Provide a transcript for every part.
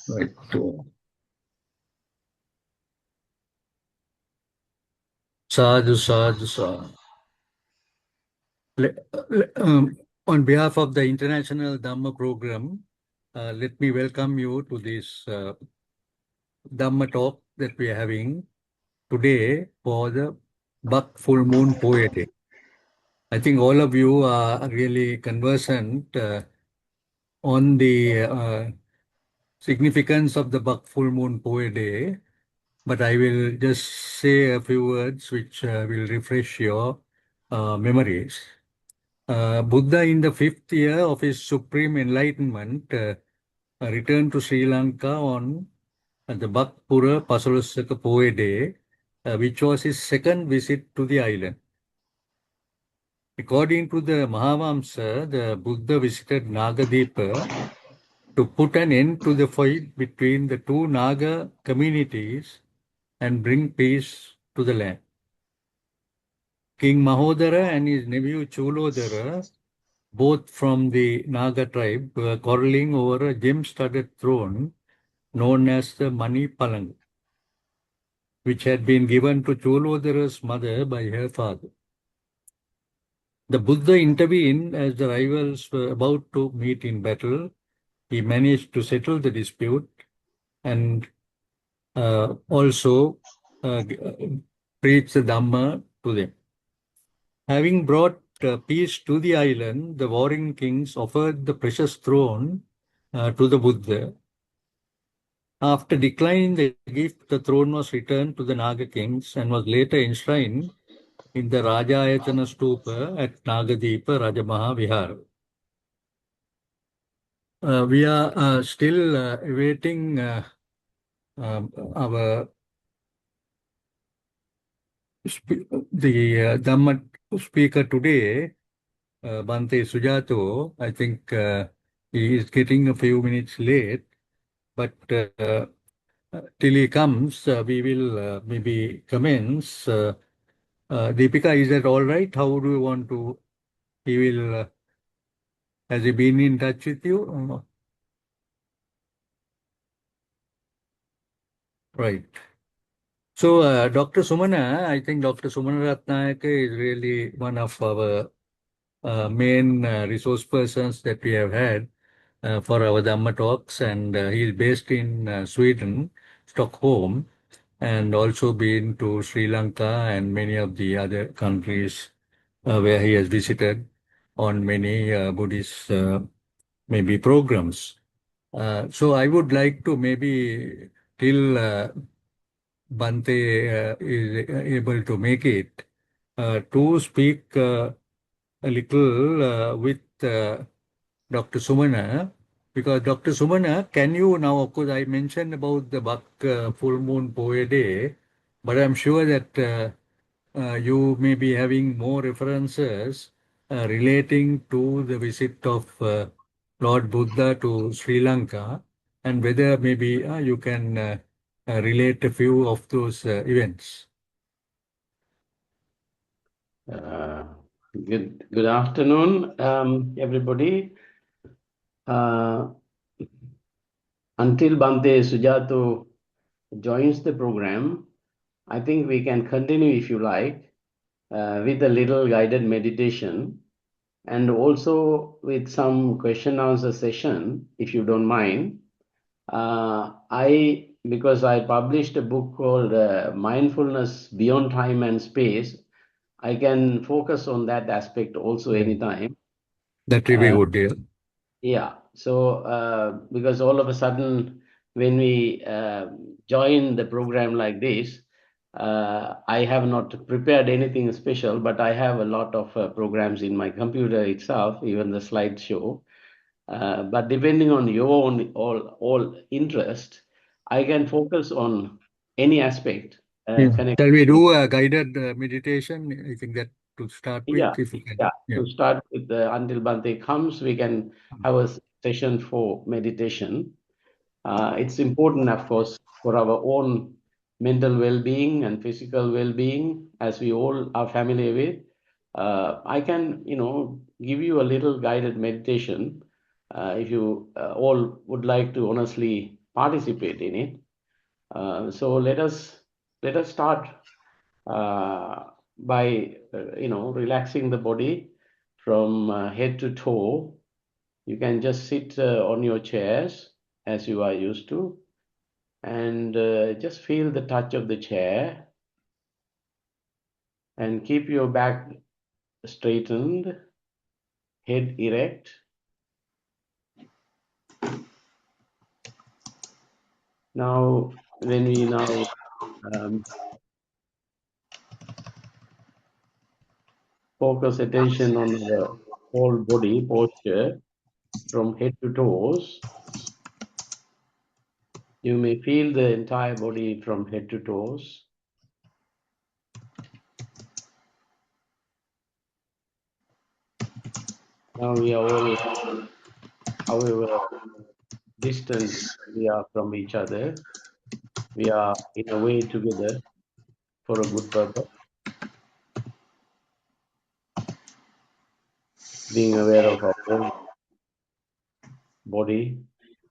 Right. Sadhu, sadhu, sadhu. On behalf of the International Dhamma Program, let me welcome you to this Dhamma talk that we are having today for the Buck Full Moon Poya Day. I think all of you are really conversant on the significance of the Buck Full Moon Poya Day, but I will just say a few words which will refresh your memories. Buddha, in the 5th year of his supreme enlightenment, returned to Sri Lanka on the Bakpura Pasalusaka Poe Day, which was his second visit to the island. According to the Mahavamsa, the Buddha visited Nagadeepa to put an end to the fight between the two Naga communities and bring peace to the land. King Mahodara and his nephew Chulodara, both from the Naga tribe, were quarreling over a gem-studded throne known as the Mani Palang, which had been given to Cholodara's mother by her father. The Buddha intervened as the rivals were about to meet in battle. He managed to settle the dispute and also preach the Dhamma to them. Having brought peace to the island, the warring kings offered the precious throne to the Buddha. After declining the gift, the throne was returned to the Naga kings and was later enshrined in the Rajayatana Stupa at Nagadeepa Rajamaha Vihara. We are still awaiting our the Dhamma speaker today, Bhante Sujato. I think he is getting a few minutes late, but till he comes, we will maybe commence. Deepika, is that all right? How do you want to? He will. Has he been in touch with you? Or not? Right. So, Dr. Sumana, I think Dr. Sumana Ratnayake is really one of our main resource persons that we have had for our Dhamma talks, and he is based in Sweden, Stockholm, and also been to Sri Lanka and many of the other countries where he has visited on many Buddhist maybe programs. So I would like to maybe till Bante is able to make it to speak a little with Dr. Sumana, because Dr. Sumana, can you now, of course, I mentioned about the Bak full moon Poe day, but I'm sure that you may be having more references relating to the visit of Lord Buddha to Sri Lanka, and whether maybe you can relate a few of those events. Good afternoon, everybody. Until Bhante Sujato joins the program, I think we can continue, if you like, with a little guided meditation and also with some question answer session, if you don't mind. Because I published a book called Mindfulness Beyond Time and Space, I can focus on that aspect also anytime. That will be good, dear. Yeah. So, because all of a sudden, when we join the program like this, I have not prepared anything special, but I have a lot of programs in my computer itself, even the slideshow. But depending on your own all interest, I can focus on any aspect. Shall we do a guided meditation? I think that to start with, Yeah, if you can. yeah. To start with, until Bhante comes, we can have a session for meditation. It's important, of course, for our own mental well-being and physical well-being, as we all are familiar with, I can, give you a little guided meditation if you all would like to honestly participate in it. So let us start by relaxing the body from head to toe. You can just sit on your chairs as you are used to, and just feel the touch of the chair, and keep your back straightened, head erect. Now, when we now focus attention on the whole body posture from head to toes, you may feel the entire body from head to toes. Now we are all, however distant we are from each other, we are in a way together for a good purpose, being aware of our own body,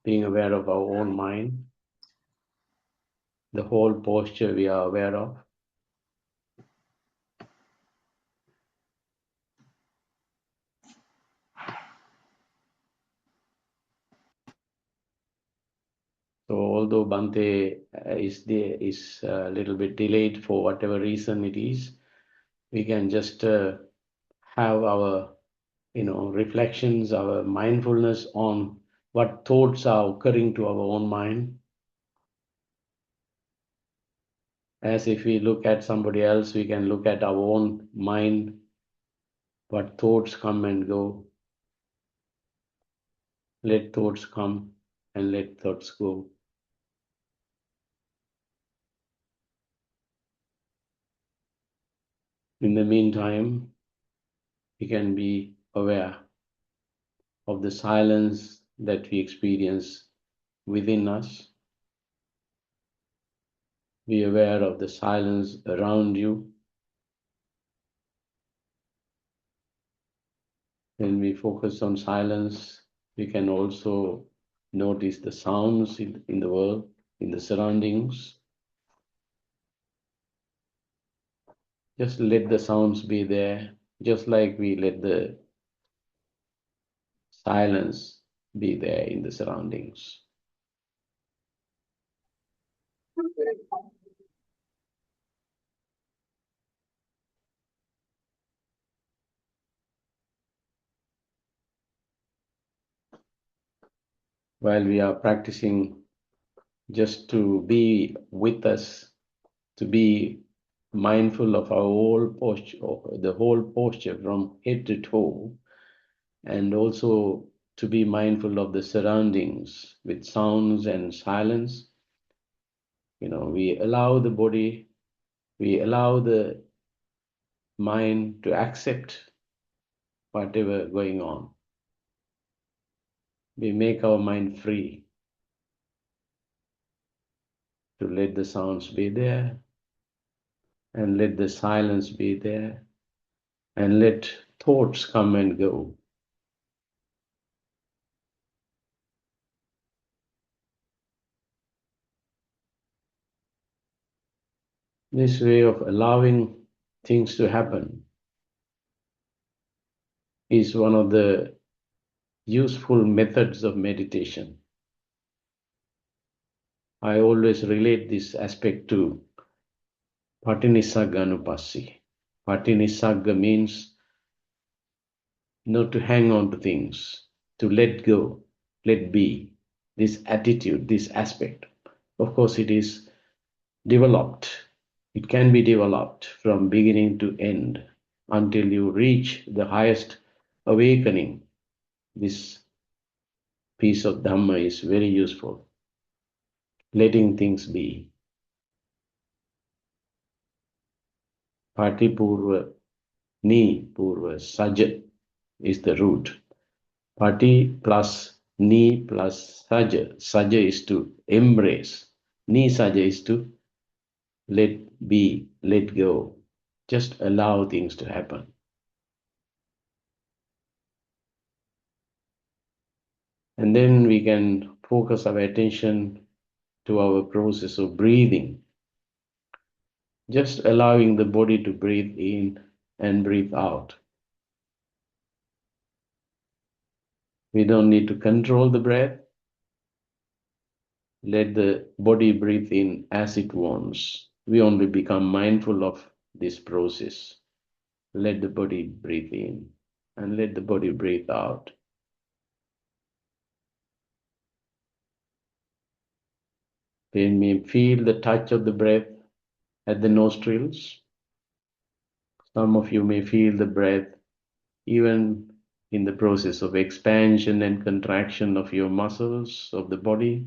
being aware of our own mind, the whole posture we are aware of. So although Bante is a little bit delayed for whatever reason it is, we can just have our reflections, our mindfulness on what thoughts are occurring to our own mind. As if we look at somebody else, we can look at our own mind, what thoughts come and go. Let thoughts come and let thoughts go. In the meantime, we can be aware of the silence that we experience within us. Be aware of the silence around you. When we focus on silence, we can also notice the sounds in the world, in the surroundings. Just let the sounds be there, just like we let the silence be there in the surroundings. While we are practicing just to be with us, to be mindful of our whole posture, the whole posture from head to toe, and also to be mindful of the surroundings with sounds and silence. We allow the body, we allow the mind to accept whatever going on. We make our mind free to let the sounds be there, and let the silence be there, and let thoughts come and go. This way of allowing things to happen is one of the useful methods of meditation. I always relate this aspect to Patinisagganupassi. Patinisagga means not to hang on to things, to let go, let be. This attitude, this aspect. Of course, it is developed. It can be developed from beginning to end until you reach the highest awakening. This piece of Dhamma is very useful. Letting things be. Patipurva, Ni Purva, Saja is the root. Pati plus Ni plus Saja. Saja is to embrace. Ni Saja is to let be, let go. Just allow things to happen. And then we can focus our attention to our process of breathing, just allowing the body to breathe in and breathe out. We don't need to control the breath. Let the body breathe in as it wants. We only become mindful of this process. Let the body breathe in and let the body breathe out. We may feel the touch of the breath at the nostrils. Some of you may feel the breath even in the process of expansion and contraction of your muscles of the body,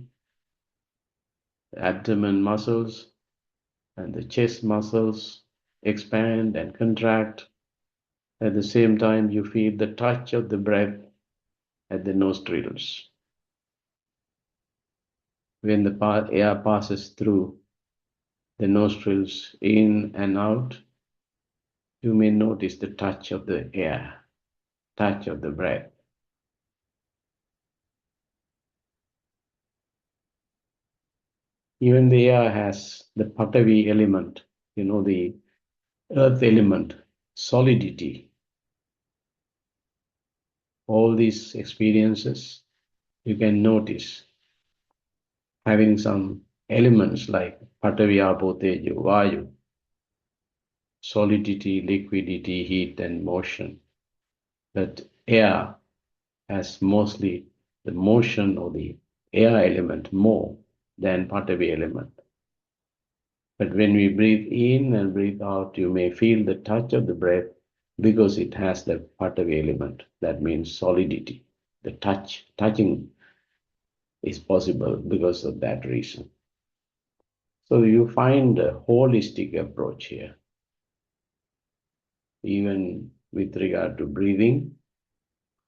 the abdomen muscles and the chest muscles expand and contract. At the same time, you feel the touch of the breath at the nostrils. When the air passes through the nostrils in and out, you may notice the touch of the air, touch of the breath. Even the air has the Patavi element, the earth element, solidity. All these experiences you can notice having some elements like Patavi, Apo, Tejo, Vayu, solidity, liquidity, heat, and motion. But air has mostly the motion or the air element more than Patavi element. But when we breathe in and breathe out, you may feel the touch of the breath because it has the Patavi element. That means solidity. The touching is possible because of that reason. So you find a holistic approach here, even with regard to breathing,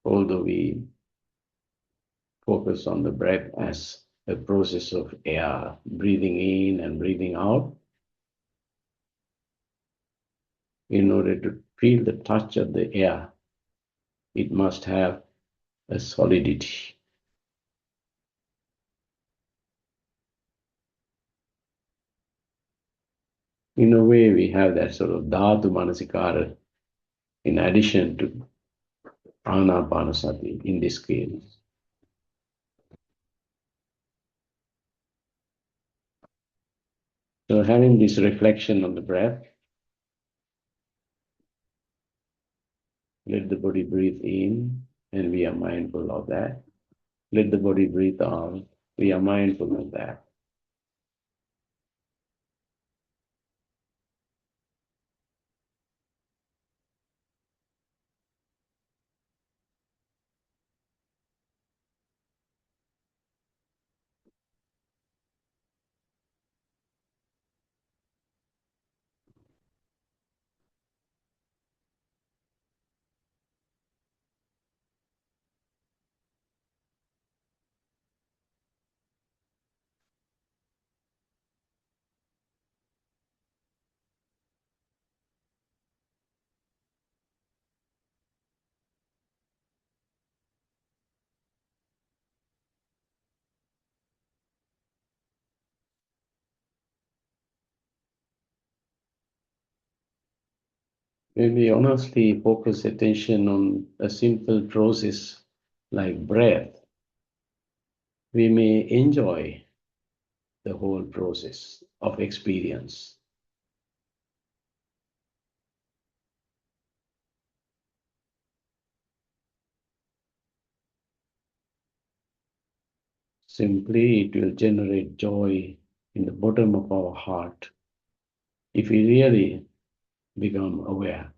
although we focus on the breath as a process of air, breathing in and breathing out, in order to feel the touch of the air, it must have a solidity. In a way, we have that sort of dhatu manasikara in addition to anapanasati in this case. So having this reflection on the breath, let the body breathe in, and we are mindful of that. Let the body breathe out, we are mindful of that. When we honestly focus attention on a simple process like breath, we may enjoy the whole process of experience. Simply, it will generate joy in the bottom of our heart if we really become aware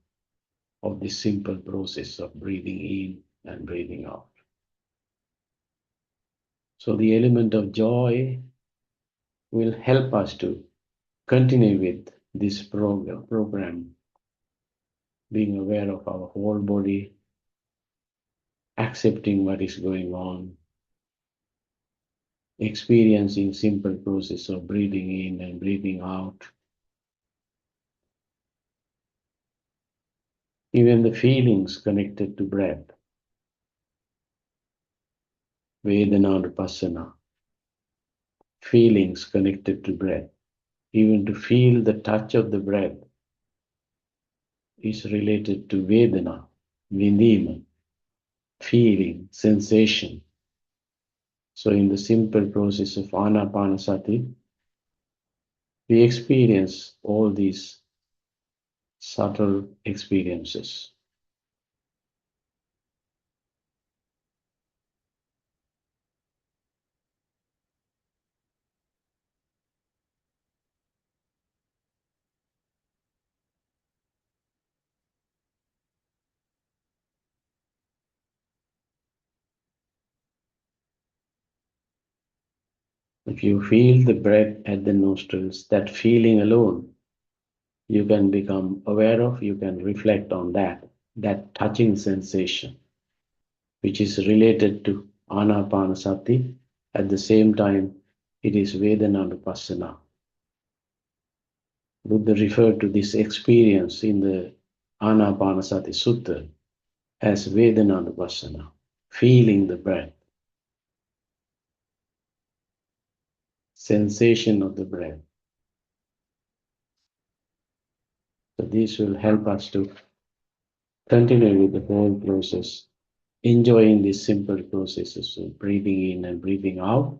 of this simple process of breathing in and breathing out. So the element of joy will help us to continue with this program, being aware of our whole body, accepting what is going on, experiencing simple process of breathing in and breathing out, even the feelings connected to breath, Vedananupassana, feelings connected to breath, even to feel the touch of the breath is related to Vedana, Vindima, feeling, sensation. So in the simple process of Anapanasati, we experience all these subtle experiences. If you feel the breath at the nostrils, that feeling alone, you can become aware of, you can reflect on that touching sensation, which is related to Anapanasati. At the same time, it is Vedananupassana. Buddha referred to this experience in the Anapanasati Sutta as Vedananupassana, feeling the breath, sensation of the breath. So this will help us to continue with the whole process, enjoying these simple processes of breathing in and breathing out,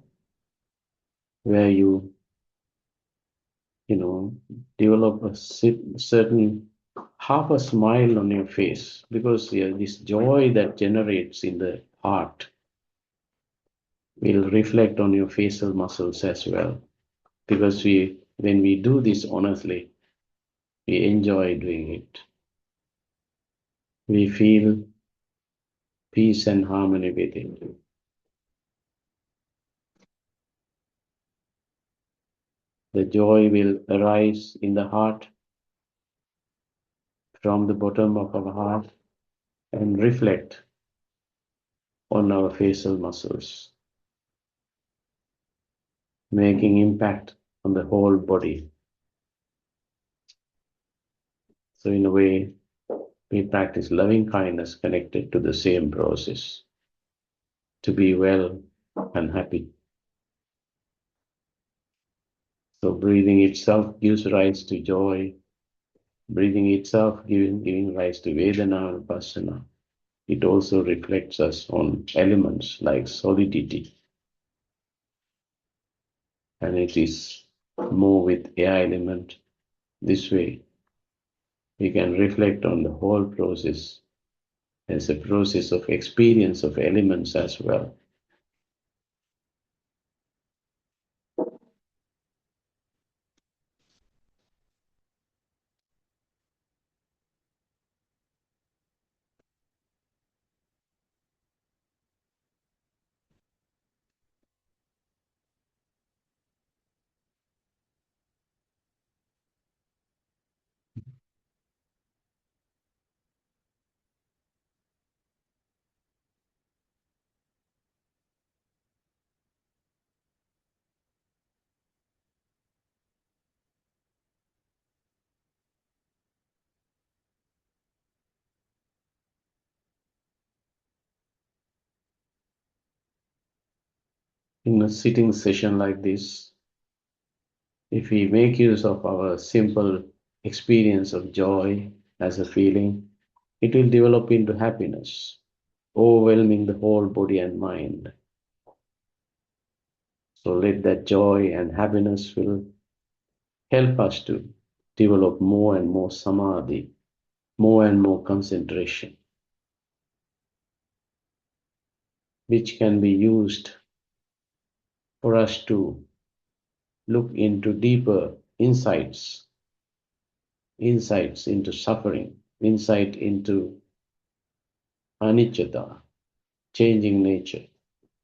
where develop a certain half a smile on your face, because this joy that generates in the heart will reflect on your facial muscles as well. Because when we do this honestly, we enjoy doing it. We feel peace and harmony with it. The joy will arise in the heart, from the bottom of our heart, and reflect on our facial muscles, making impact on the whole body. So in a way, we practice loving kindness connected to the same process, to be well and happy. So breathing itself gives rise to joy. Breathing itself giving rise to Vedana and Pasana. It also reflects us on elements like solidity, and it is more with air element. This way, we can reflect on the whole process as a process of experience of elements as well. In a sitting session like this, if we make use of our simple experience of joy as a feeling, it will develop into happiness, overwhelming the whole body and mind. So let that joy and happiness will help us to develop more and more samadhi, more and more concentration, which can be used for us to look into deeper insights into suffering, insight into anicca, changing nature,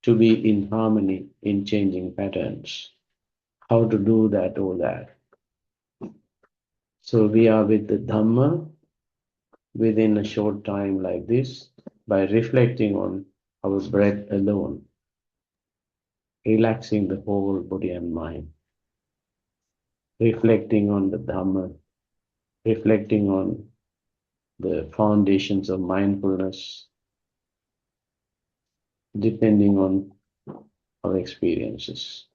to be in harmony in changing patterns. How to do that, all that. So we are with the Dhamma within a short time like this, by reflecting on our breath alone, relaxing the whole body and mind, reflecting on the Dhamma, reflecting on the foundations of mindfulness depending on our experiences.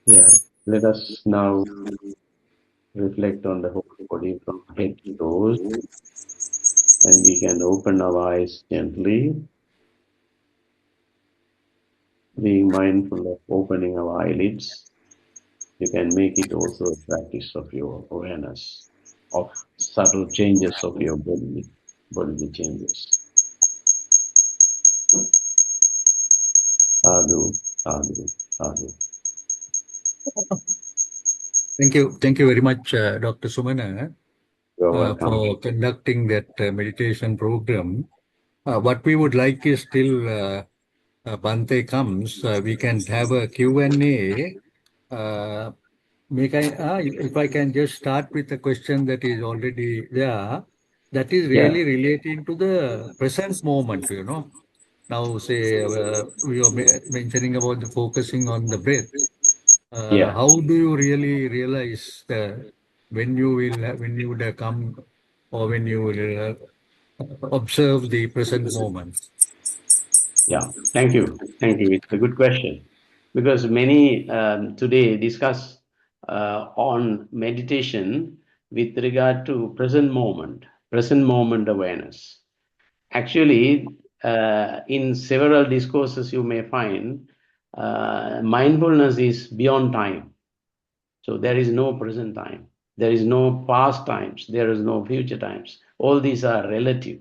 Yeah, let us now reflect on the whole body from head to toes, and we can open our eyes gently, being mindful of opening our eyelids. You can make it also a practice of your awareness of subtle changes of your bodily changes. Sadhu, sadhu, sadhu. Thank you very much, Dr. Sumana, You're welcome. for conducting that meditation program. What we would like is till Bhante comes, we can have a Q&A. If I can just start with a question that is already there, that is Yeah, really relating to the present moment, you know. Now, say, we are mentioning about the focusing on the breath. yeah, How do you really realize when you will when you would come or when you will observe the present moment? yeah. Thank you. Thank you. It's a good question because many today discuss on meditation with regard to present moment awareness. Actually, in several discourses, you may find mindfulness is beyond time. So there is no present time. There is no past times. There is no future times. All these are relative.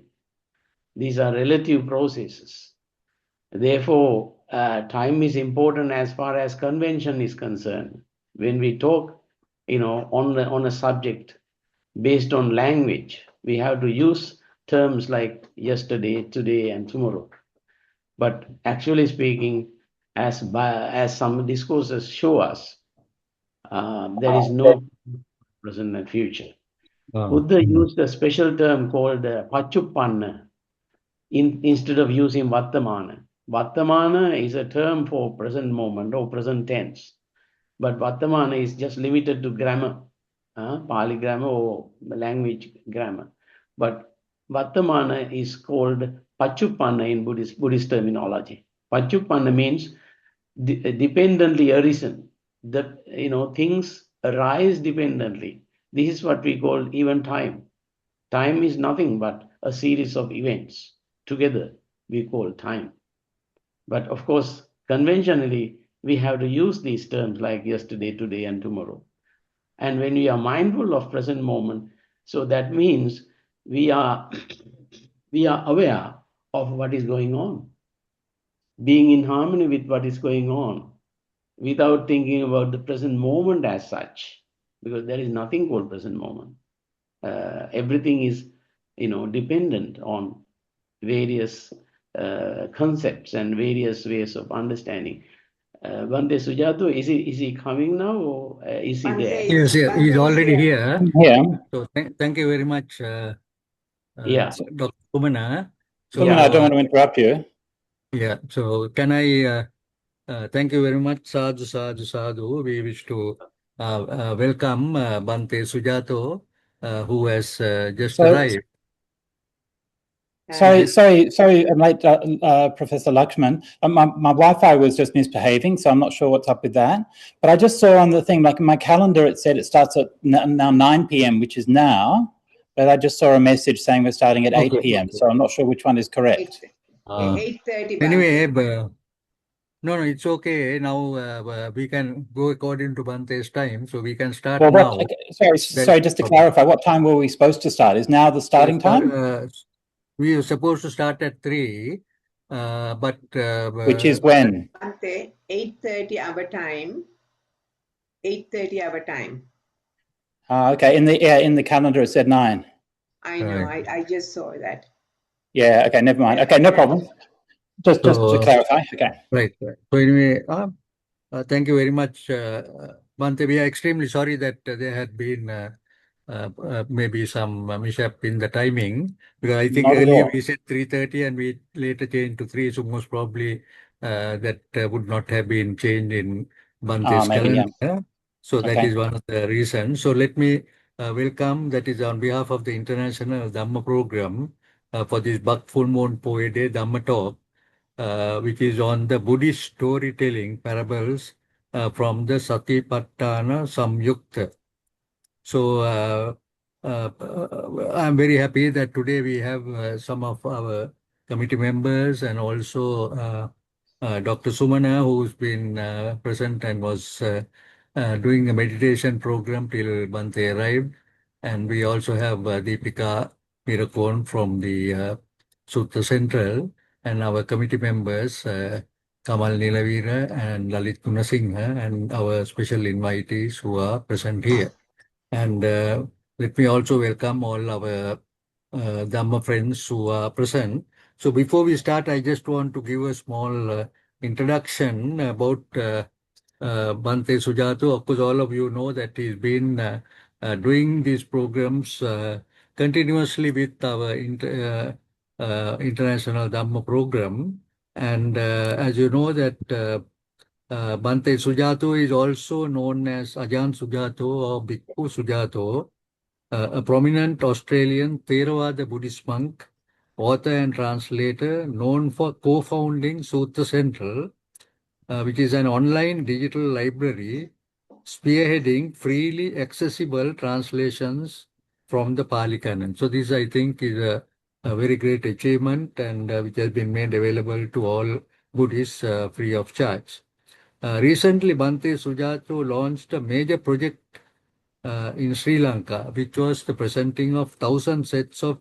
These are relative processes. Therefore, time is important as far as convention is concerned. When we talk, on a subject based on language, we have to use terms like yesterday, today, and tomorrow. But actually speaking, as some discourses show us, there is no present and future. Buddha used a special term called Pachuppanna instead of using Vartamana. Vartamana is a term for present moment or present tense, but Vartamana is just limited to grammar, Pali grammar or language grammar. But Vartamana is called Pachuppanna in Buddhist terminology. Pachuppanna means dependently arisen, that things arise dependently. This is what we call even time. Time is nothing but a series of events together we call time. But of course, conventionally, we have to use these terms like yesterday, today, and tomorrow. And when we are mindful of present moment, so that means we are we are aware of what is going on, being in harmony with what is going on, without thinking about the present moment as such, because there is nothing called present moment. Everything is, dependent on various concepts and various ways of understanding. Bhante Sujato, is he coming now or is he there? Yes, yes, he's Bhante is already here. here. Yeah. So thank you very much, Yeah, Dr. Kumana. Sumana, I don't So want to interrupt you. yeah, so can I thank you very much, Sadhu, Sadhu, Sadhu. We wish to welcome Bhante Sujato, who has just So, arrived. sorry, I'm late, Professor Lakshman. My Wi-Fi was just misbehaving, so I'm not sure what's up with that. But I just saw on the thing, like in my calendar, it said it starts at now 9 p.m., which is now. But I just saw a message saying we're starting at 8 p.m., so I'm not sure which one is correct. 8:30. Anyway, no, it's okay. Now we can go according to Bhante's time, so we can start Well, now. sorry, just to clarify, what time were we supposed to start? Is now the starting time? We are supposed to start at 3, but Which is when? 8:30 our time. 8:30 our time. Okay, in the calendar it said 9. I know. Right. I just saw that. Yeah. Okay. Never mind. Okay. No problem. Just to clarify. Okay. Right. So anyway, Thank you very much, Bhante. We are extremely sorry that there had been maybe some mishap in the timing, because I think Not at earlier all. we said 3:30 and we later changed to 3, so most probably that would not have been changed in Bhante's Maybe, yeah. calendar. So that Okay. is one of the reasons. So let me welcome, that is on behalf of the International Dhamma Program, for this Bak Full Moon Poya Day Dhamma Talk, which is on the Buddhist storytelling parables from the Satipatthana Samyukta. So I'm very happy that today we have some of our committee members and also Dr. Sumana, who's been present and was doing a meditation program till Bhante arrived. And we also have Deepika Mirakon from the Sutta Central, and our committee members, Kamal Nilavira and Lalit Gunasinghe, and our special invitees who are present here. And let me also welcome all our Dhamma friends who are present. So before we start, I just want to give a small introduction about Bhante Sujato. Of course, all of you know that he's been doing these programs continuously with our International Dhamma program. And as you know that Bhante Sujato is also known as Ajahn Sujato or Bhikkhu Sujato, a prominent Australian Theravada Buddhist monk, author and translator, known for co-founding Sutta Central, which is an online digital library spearheading freely accessible translations from the Pali Canon. So this, I think, is a very great achievement, and which has been made available to all Buddhists free of charge. Recently, Bhante Sujato launched a major project in Sri Lanka, which was the presenting of 1,000 sets of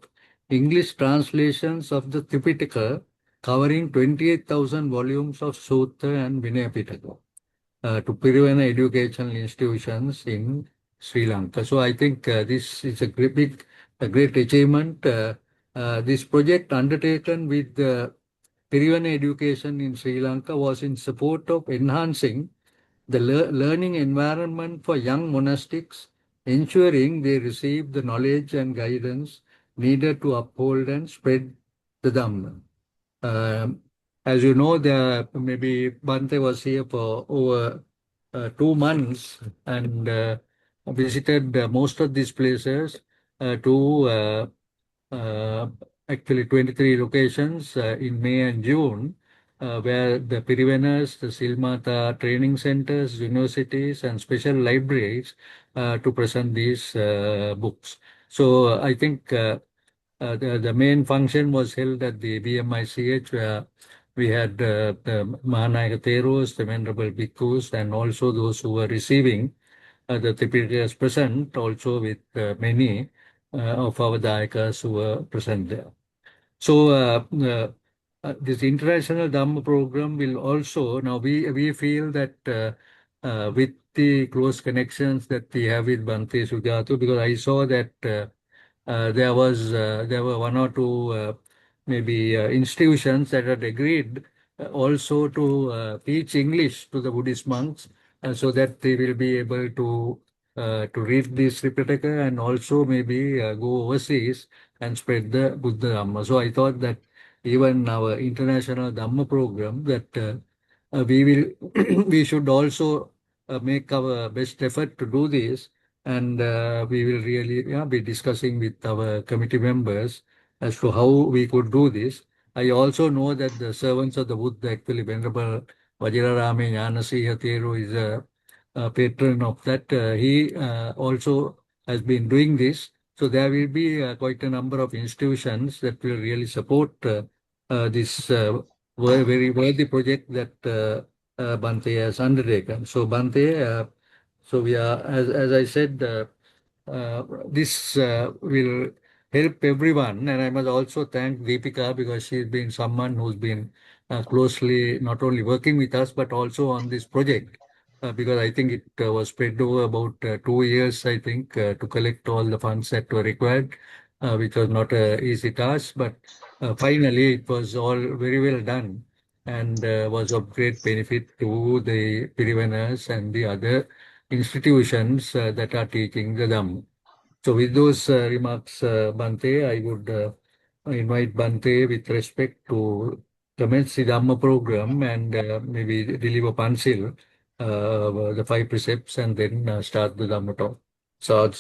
English translations of the Tripitaka, covering 28,000 volumes of Sutta and Vinaya Pitaka, to Pirivana educational institutions in Sri Lanka. So I think this is a great achievement. This project undertaken with Pirivana education in Sri Lanka was in support of enhancing the learning environment for young monastics, ensuring they receive the knowledge and guidance needed to uphold and spread the Dhamma. Um, as you know, maybe Bhante was here for over 2 months and visited most of these places to uh, actually 23 locations in May and June, where the Pirivenas, the Silmata training centers, universities, and special libraries to present these books. So I think the main function was held at the BMICH, where we had the Mahanayaka Theros, the Venerable Bhikkhus, and also those who were receiving the Tripitakas present, also with many of our Dayakas who were present there. So this international Dhamma program will also, now we feel that with the close connections that we have with Bhante Sujato, because I saw that there were one or two maybe institutions that had agreed also to teach English to the Buddhist monks, so that they will be able to read this Tripitaka and also maybe go overseas and spread the Buddha Dhamma. So I thought that even our international Dhamma program, that we will we should also make our best effort to do this, and we will really be discussing with our committee members as to how we could do this. I also know that the servants of the Buddha, actually Venerable Vajrarame Jnanasiha Thero, is a patron of that. He also has been doing this. So there will be quite a number of institutions that will really support this very worthy project that Bhante has undertaken. So Bhante, so we are, as I said, this will help everyone. And I must also thank Deepika, because she's been someone who's been closely not only working with us but also on this project. Because I think it was spread over about 2 years, I think, to collect all the funds that were required, which was not an easy task. But finally, it was all very well done. and was of great benefit to the Pirivanas and the other institutions that are teaching the Dhamma. So with those remarks, Bante, I would invite Bante with respect to commence the Dhamma program and maybe deliver Pansil, the 5 precepts, and then start the Dhamma talk. So.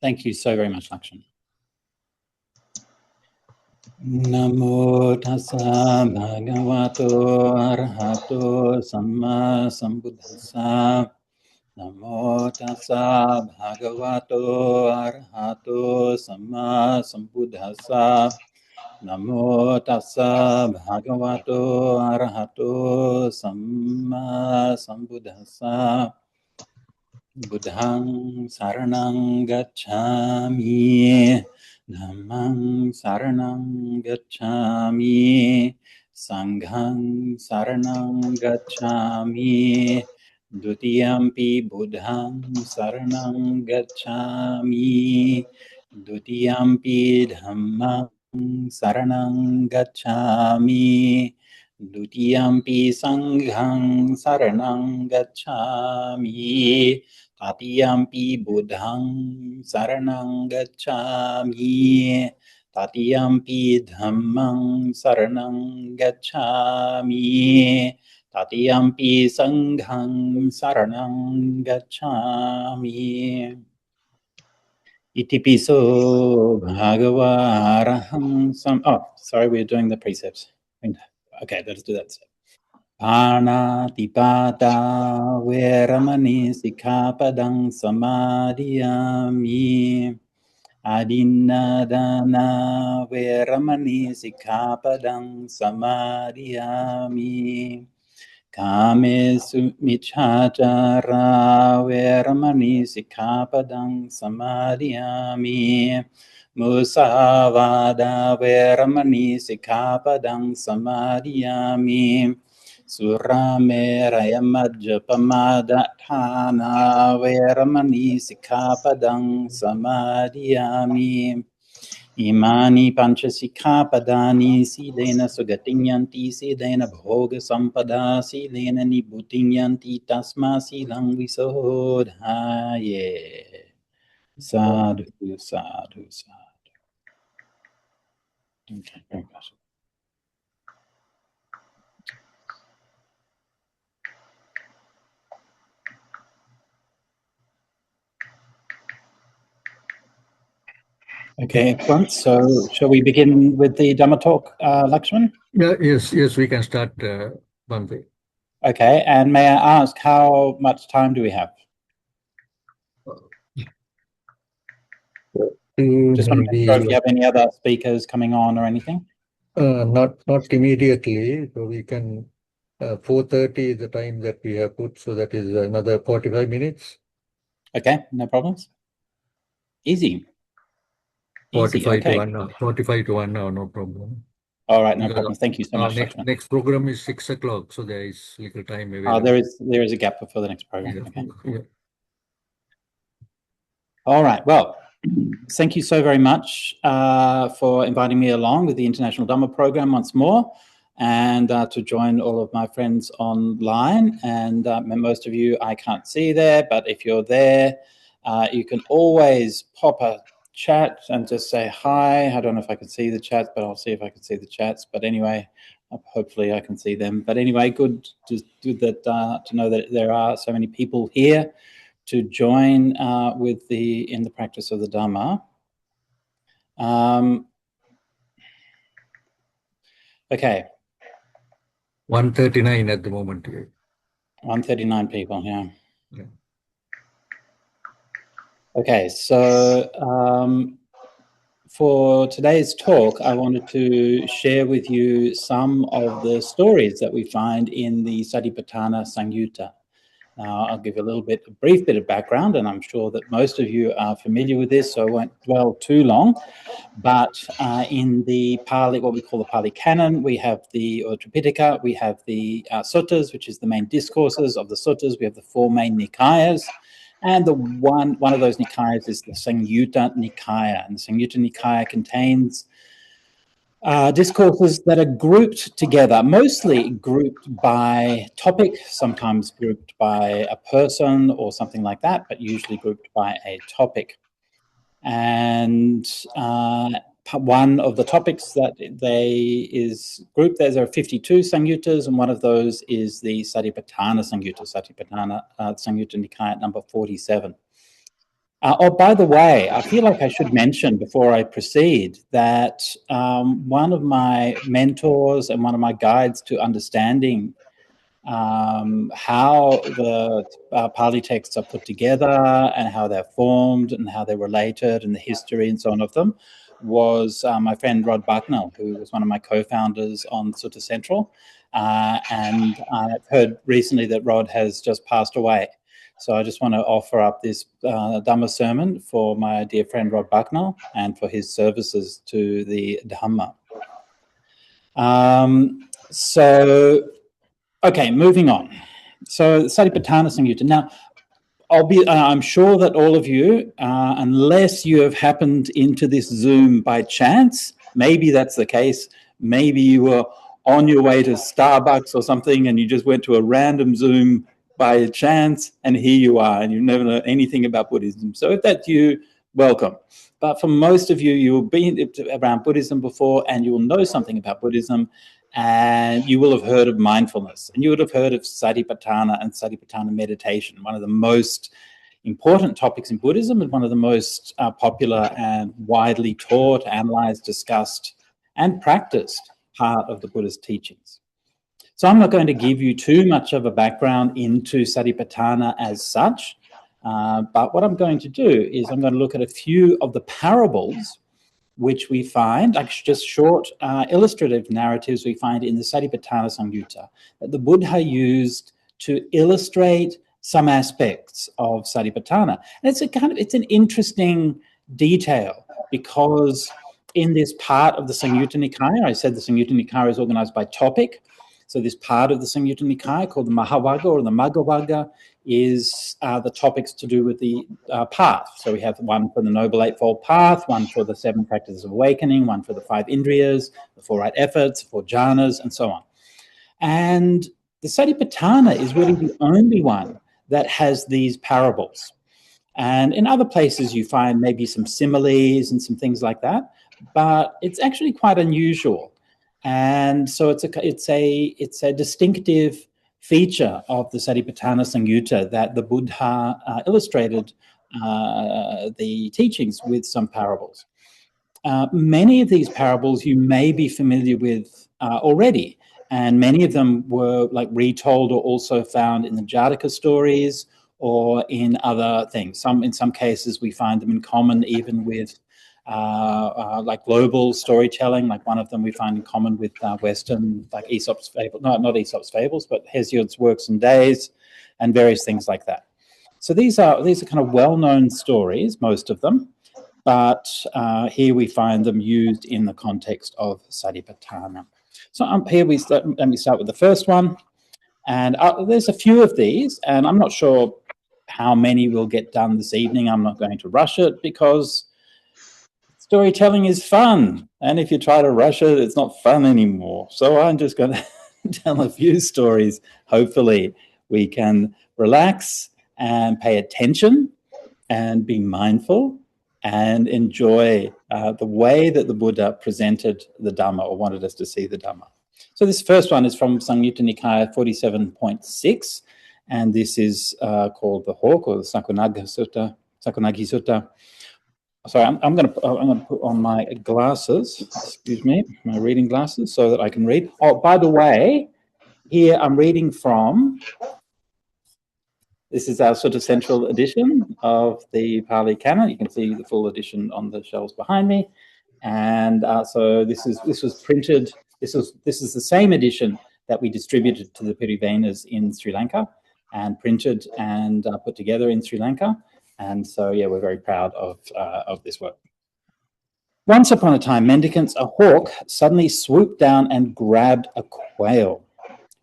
Thank you so very much, Lakshan. Namo tassa bhagavato arahato samma sambuddhassa. Namo tassa bhagavato arahato samma sambuddhassa. Namo tassa bhagavato arahato samma sambuddhassa. Buddhang saranang gacchami. Dhammang saranang gacchami. Sanghang saranang gacchami. Dutiyampi buddhang saranang gacchami. Dutiyampi dhammang saranang gacchami. Dutiyampi sanghang saranang gacchami. Tatiyampi buddhang saranang gacchami. Tatiyampi dhammang saranang gacchami. Tatiyampi sanghang saranang gacchami. Itipiso bhagava araham sam. Oh, sorry, we're doing the precepts. Okay, let's do that. Panatipata veramani sikkhapadang samadhiyami. Adinadana veramani sikkhapadang samadhiyami. Kamesu michachara veramani sikkhapadang samadhiyami. Musavada veramani sikkhapadang samadhiyami. Suramera majapamadathana veramani sikkhapadang samadhiyami. Imani pancha sikkhapadani silena sugatinyanti silena bhoga sampada silena nibutinyanti tasma silang visodhaye. Sadhu, sadhu, sadhu. Okay, very good. Okay, excellent. So shall we begin with the Dhamma talk, Lakshman? Yes, we can start, Bante. Okay, and may I ask how much time do we have? Just want to make sure if you have any other speakers coming on or anything. Not immediately. So we can 4:30 is the time that we have put, so that is another 45 minutes. Okay, no problems. Easy. 45 okay. to 1 hour. 45 to 1 hour, no problem. All right, no problem. Thank you so much. Next program is 6 o'clock, so there is little time available. There is a gap before the next program. Yeah. Okay. Yeah. All right. Well, thank you so very much for inviting me along with the International Dhamma program once more, and to join all of my friends online. And most of you I can't see there, but if you're there, you can always pop a chat and just say hi. I don't know if I can see the chats, but I'll see if I can see the chats. But anyway, hopefully I can see them. But anyway, good to know that there are so many people here to join in the practice of the Dhamma. Okay. 139 at the moment. 139 people, yeah. Okay, so for today's talk, I wanted to share with you some of the stories that we find in the Satipatthana Samyutta. Now, I'll give you a brief bit of background, and I'm sure that most of you are familiar with this, so I won't dwell too long. But in the Pali, what we call the Pali Canon, we have the Tripitaka, we have the suttas, which is the main discourses of the suttas. We have the 4 main Nikayas, and one of those Nikayas is the Samyutta Nikaya, and the Samyutta Nikaya contains discourses that are grouped together, mostly grouped by topic, sometimes grouped by a person or something like that, but usually grouped by a topic. And one of the topics that is grouped, there are 52 Samyuttas, and one of those is the Satipatthana Samyutta, Samyutta Nikaya number 47. Oh, by the way, I feel like I should mention before I proceed that one of my mentors and one of my guides to understanding how the Pali texts are put together and how they're formed and how they're related and the history and so on of them was my friend Rod Bucknell, who was one of my co-founders on Sutta Central. And I've heard recently that Rod has just passed away. So I just want to offer up this Dhamma sermon for my dear friend Rod Bucknell and for his services to the Dhamma. Okay, moving on. So Satipatthana Samyutta. Now, I'm sure that all of you, unless you have happened into this Zoom by chance, maybe that's the case, maybe you were on your way to Starbucks or something and you just went to a random Zoom by chance, and here you are, and you've never known anything about Buddhism. So if that's you, welcome. But for most of you, you'll be around Buddhism before, and you will know something about Buddhism, and you will have heard of mindfulness, and you would have heard of Satipatthana and Satipatthana meditation, one of the most important topics in Buddhism and one of the most popular and widely taught, analyzed, discussed, and practiced part of the Buddhist teachings. So I'm not going to give you too much of a background into Satipatthana as such, but what I'm going to do is I'm going to look at a few of the parables which we find, like just short illustrative narratives we find in the Satipatthana Samyutta that the Buddha used to illustrate some aspects of Satipatthana. And it's an interesting detail because in this part of the Samyutta Nikaya, I said the Samyutta Nikaya is organized by topic. So this part of the Samyutta Nikaya called the Mahavagga or the Maggavagga is the topics to do with the path. So we have one for the Noble Eightfold Path, one for the 7 practices of awakening, one for the 5 indriyas, the 4 right efforts, 4 jhanas, and so on. And the Satipatthana is really the only one that has these parables. And in other places you find maybe some similes and some things like that, but it's actually quite unusual. And so it's a distinctive feature of the Satipatthana Samyutta that the Buddha illustrated the teachings with some parables. Many of these parables you may be familiar with already, and many of them were like retold or also found in the Jataka stories or in other things. In some cases we find them in common even with like global storytelling, like one of them we find in common with Western, like Aesop's Fables, not Aesop's Fables, but Hesiod's Works and Days, and various things like that. So these are kind of well-known stories, most of them, but here we find them used in the context of Satipatthana. So here let me start with the first one, and there's a few of these, and I'm not sure how many we'll get done this evening. I'm not going to rush it because storytelling is fun, and if you try to rush it, it's not fun anymore. So I'm just going to tell a few stories. Hopefully we can relax and pay attention and be mindful and enjoy the way that the Buddha presented the Dhamma or wanted us to see the Dhamma. So this first one is from Samyutta Nikaya 47.6, and this is called the Hawk or the Sakunagi Sutta. Sorry, I'm going to put on my glasses, excuse me, my reading glasses, so that I can read. Oh, by the way, here I'm reading from, this is our sort of central edition of the Pali Canon. You can see the full edition on the shelves behind me. And so this was printed, this is the same edition that we distributed to the Pirivenas in Sri Lanka and printed and put together in Sri Lanka. And so, yeah, we're very proud of this work. Once upon a time, mendicants, a hawk suddenly swooped down and grabbed a quail.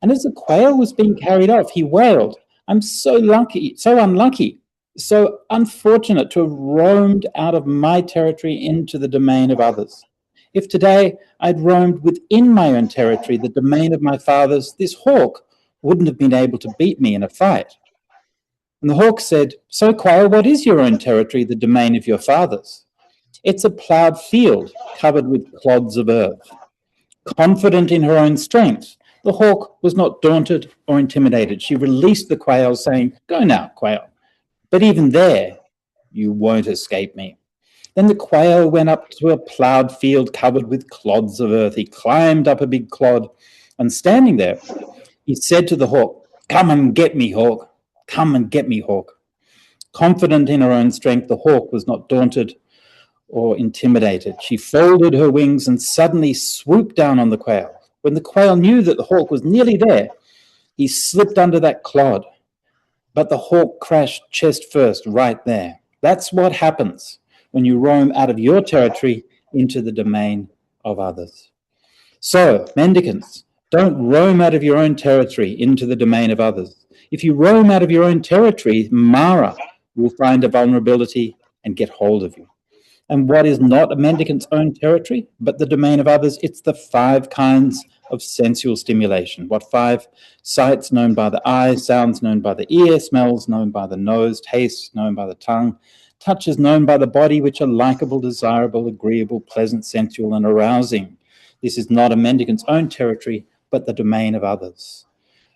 And as the quail was being carried off, he wailed, "I'm so lucky, so unlucky, so unfortunate to have roamed out of my territory into the domain of others. If today I'd roamed within my own territory, the domain of my fathers, this hawk wouldn't have been able to beat me in a fight. And the hawk said, so, quail, what is your own territory, the domain of your fathers? It's a ploughed field covered with clods of earth. Confident in her own strength, the hawk was not daunted or intimidated. She released the quail, saying, go now, quail. But even there, you won't escape me. Then the quail went up to a ploughed field covered with clods of earth. He climbed up a big clod, and standing there, he said to the hawk, come and get me, hawk. Come and get me, hawk. Confident in her own strength, the hawk was not daunted or intimidated. She folded her wings and suddenly swooped down on the quail. When the quail knew that the hawk was nearly there, he slipped under that clod. But the hawk crashed chest first right there. That's what happens when you roam out of your territory into the domain of others. So, mendicants, don't roam out of your own territory into the domain of others. If you roam out of your own territory, Mara will find a vulnerability and get hold of you. And what is not a mendicant's own territory, but the domain of others? It's the 5 kinds of sensual stimulation. What 5? Sights known by the eye, sounds known by the ear, smells known by the nose, tastes known by the tongue, touches known by the body, which are likable, desirable, agreeable, pleasant, sensual, and arousing. This is not a mendicant's own territory, but the domain of others.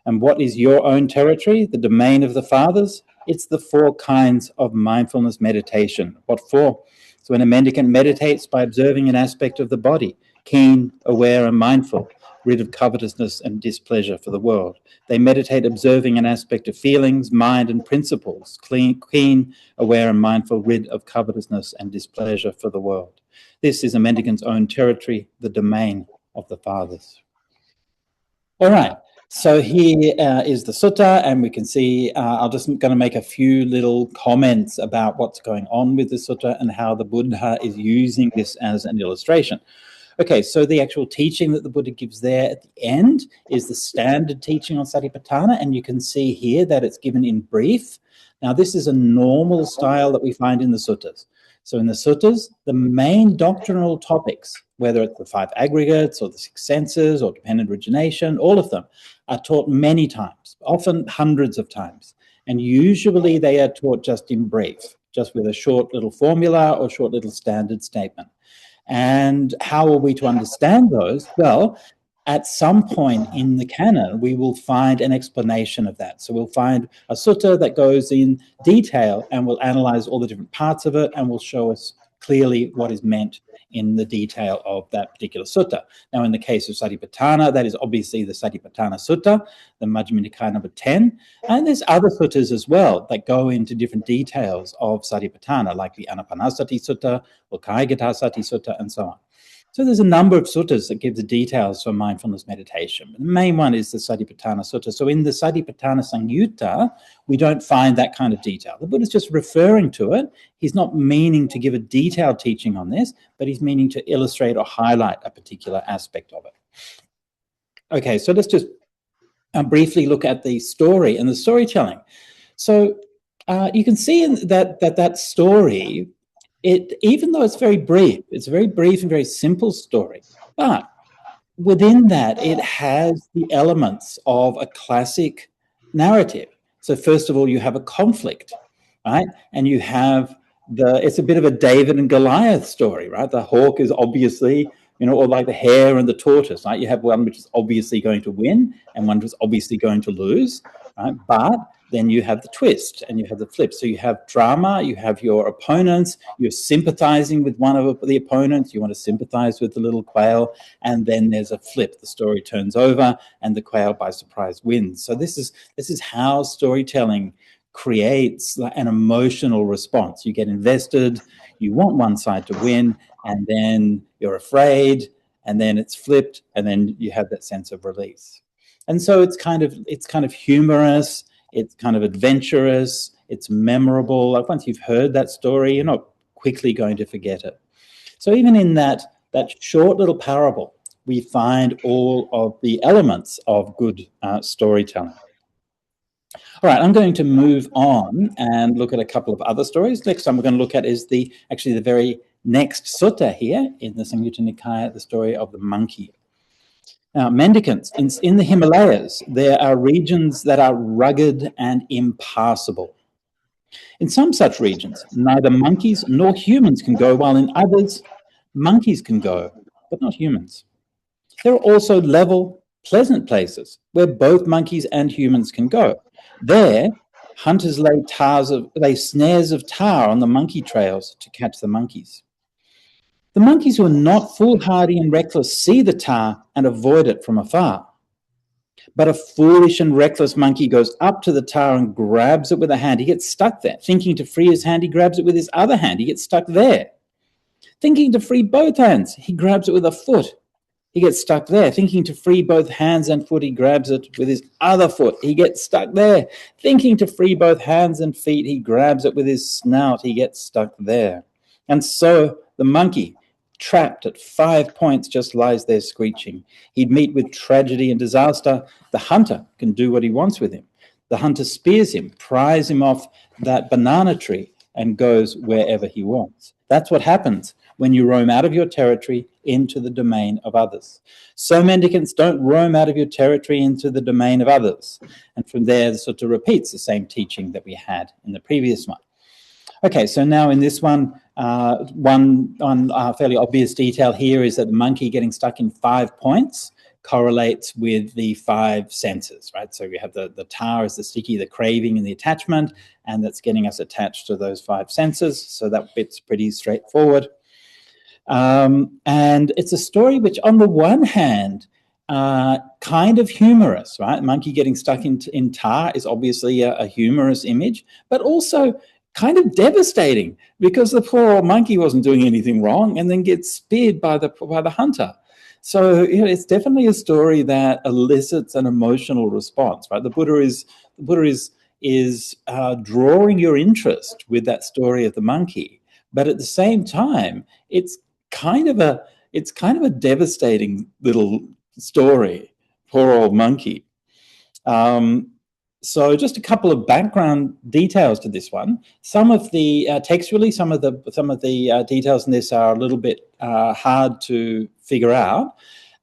And what is your own territory, the domain of the fathers? It's the 4 kinds of mindfulness meditation. What for? So when a mendicant meditates by observing an aspect of the body, keen, aware, and mindful, rid of covetousness and displeasure for the world. They meditate observing an aspect of feelings, mind, and principles, keen, aware, and mindful, rid of covetousness and displeasure for the world. This is a mendicant's own territory, the domain of the fathers. All right. So here is the sutta, and we can see, I'm just going to make a few little comments about what's going on with the sutta and how the Buddha is using this as an illustration. Okay, so the actual teaching that the Buddha gives there at the end is the standard teaching on Satipatthana, and you can see here that it's given in brief. Now, this is a normal style that we find in the suttas. So in the suttas, the main doctrinal topics, whether it's the 5 aggregates or the 6 senses or dependent origination, all of them are taught many times, often hundreds of times. And usually they are taught just in brief, just with a short little formula or short little standard statement. And how are we to understand those? Well, at some point in the canon, we will find an explanation of that. So we'll find a sutta that goes in detail and will analyze all the different parts of it and will show us clearly what is meant in the detail of that particular sutta. Now, in the case of Satipatthana, that is obviously the Satipatthana Sutta, the Majjhima Nikaya number 10. And there's other suttas as well that go into different details of Satipatthana, like the Anapanasati Sutta or Kayagasati Sutta, and so on. So there's a number of suttas that give the details for mindfulness meditation. The main one is the Satipatthana Sutta. So in the Satipatthana Samyutta, we don't find that kind of detail. The Buddha's just referring to it. He's not meaning to give a detailed teaching on this, but he's meaning to illustrate or highlight a particular aspect of it. Okay, so let's just briefly look at the story and the storytelling. So you can see in that story, even though it's a very brief and very simple story, but within that, it has the elements of a classic narrative. So first of all, you have a conflict, right? And you have it's a bit of a David and Goliath story, right? The hawk is obviously, or like the hare and the tortoise, right? You have one which is obviously going to win and one which is obviously going to lose, right? But then you have the twist and you have the flip. So you have drama, you have your opponents, you're sympathizing with one of the opponents, you want to sympathize with the little quail, and then there's a flip. The story turns over and the quail by surprise wins. So this is how storytelling creates an emotional response. You get invested, you want one side to win, and then you're afraid, and then it's flipped, and then you have that sense of release. And so it's kind of humorous, it's kind of adventurous, it's memorable. Like once you've heard that story, you're not quickly going to forget it. So even in that short little parable, we find all of the elements of good storytelling. All right, I'm going to move on and look at a couple of other stories. Next time we're going to look at is the very next sutta here in the Samyutta Nikaya, the story of the monkey. Now, mendicants, in the Himalayas, there are regions that are rugged and impassable. In some such regions, neither monkeys nor humans can go, while in others, monkeys can go, but not humans. There are also level, pleasant places where both monkeys and humans can go. There, hunters lay snares of tar on the monkey trails to catch the monkeys. The monkeys who are not foolhardy and reckless see the tar and avoid it from afar. But a foolish and reckless monkey goes up to the tar and grabs it with a hand. He gets stuck there. Thinking to free his hand, he grabs it with his other hand. He gets stuck there. Thinking to free both hands, he grabs it with a foot. He gets stuck there. Thinking to free both hands and foot, he grabs it with his other foot. He gets stuck there. Thinking to free both hands and feet, he grabs it with his snout. He gets stuck there. And so the monkey, trapped at 5 points, just lies there screeching. He'd meet with tragedy and disaster. The hunter can do what he wants with him. The hunter spears him, pries him off that banana tree, and goes wherever he wants. That's what happens when you roam out of your territory into the domain of others. So mendicants, don't roam out of your territory into the domain of others. And from there, it sort of repeats the same teaching that we had in the previous one. Okay, so now in this one, one fairly obvious detail here is that the monkey getting stuck in 5 points correlates with the 5 senses, right? So we have the tar as the sticky, the craving and the attachment, and that's getting us attached to those 5 senses. So that bit's pretty straightforward. And it's a story which on the one hand, kind of humorous, right? Monkey getting stuck in tar is obviously a humorous image, but also kind of devastating because the poor old monkey wasn't doing anything wrong and then gets speared by the hunter. So it's definitely a story that elicits an emotional response, right? The Buddha is drawing your interest with that story of the monkey, but at the same time, it's kind of a devastating little story. Poor old monkey. So just a couple of background details to this one. Some of the textually, some of the details in this are a little bit hard to figure out,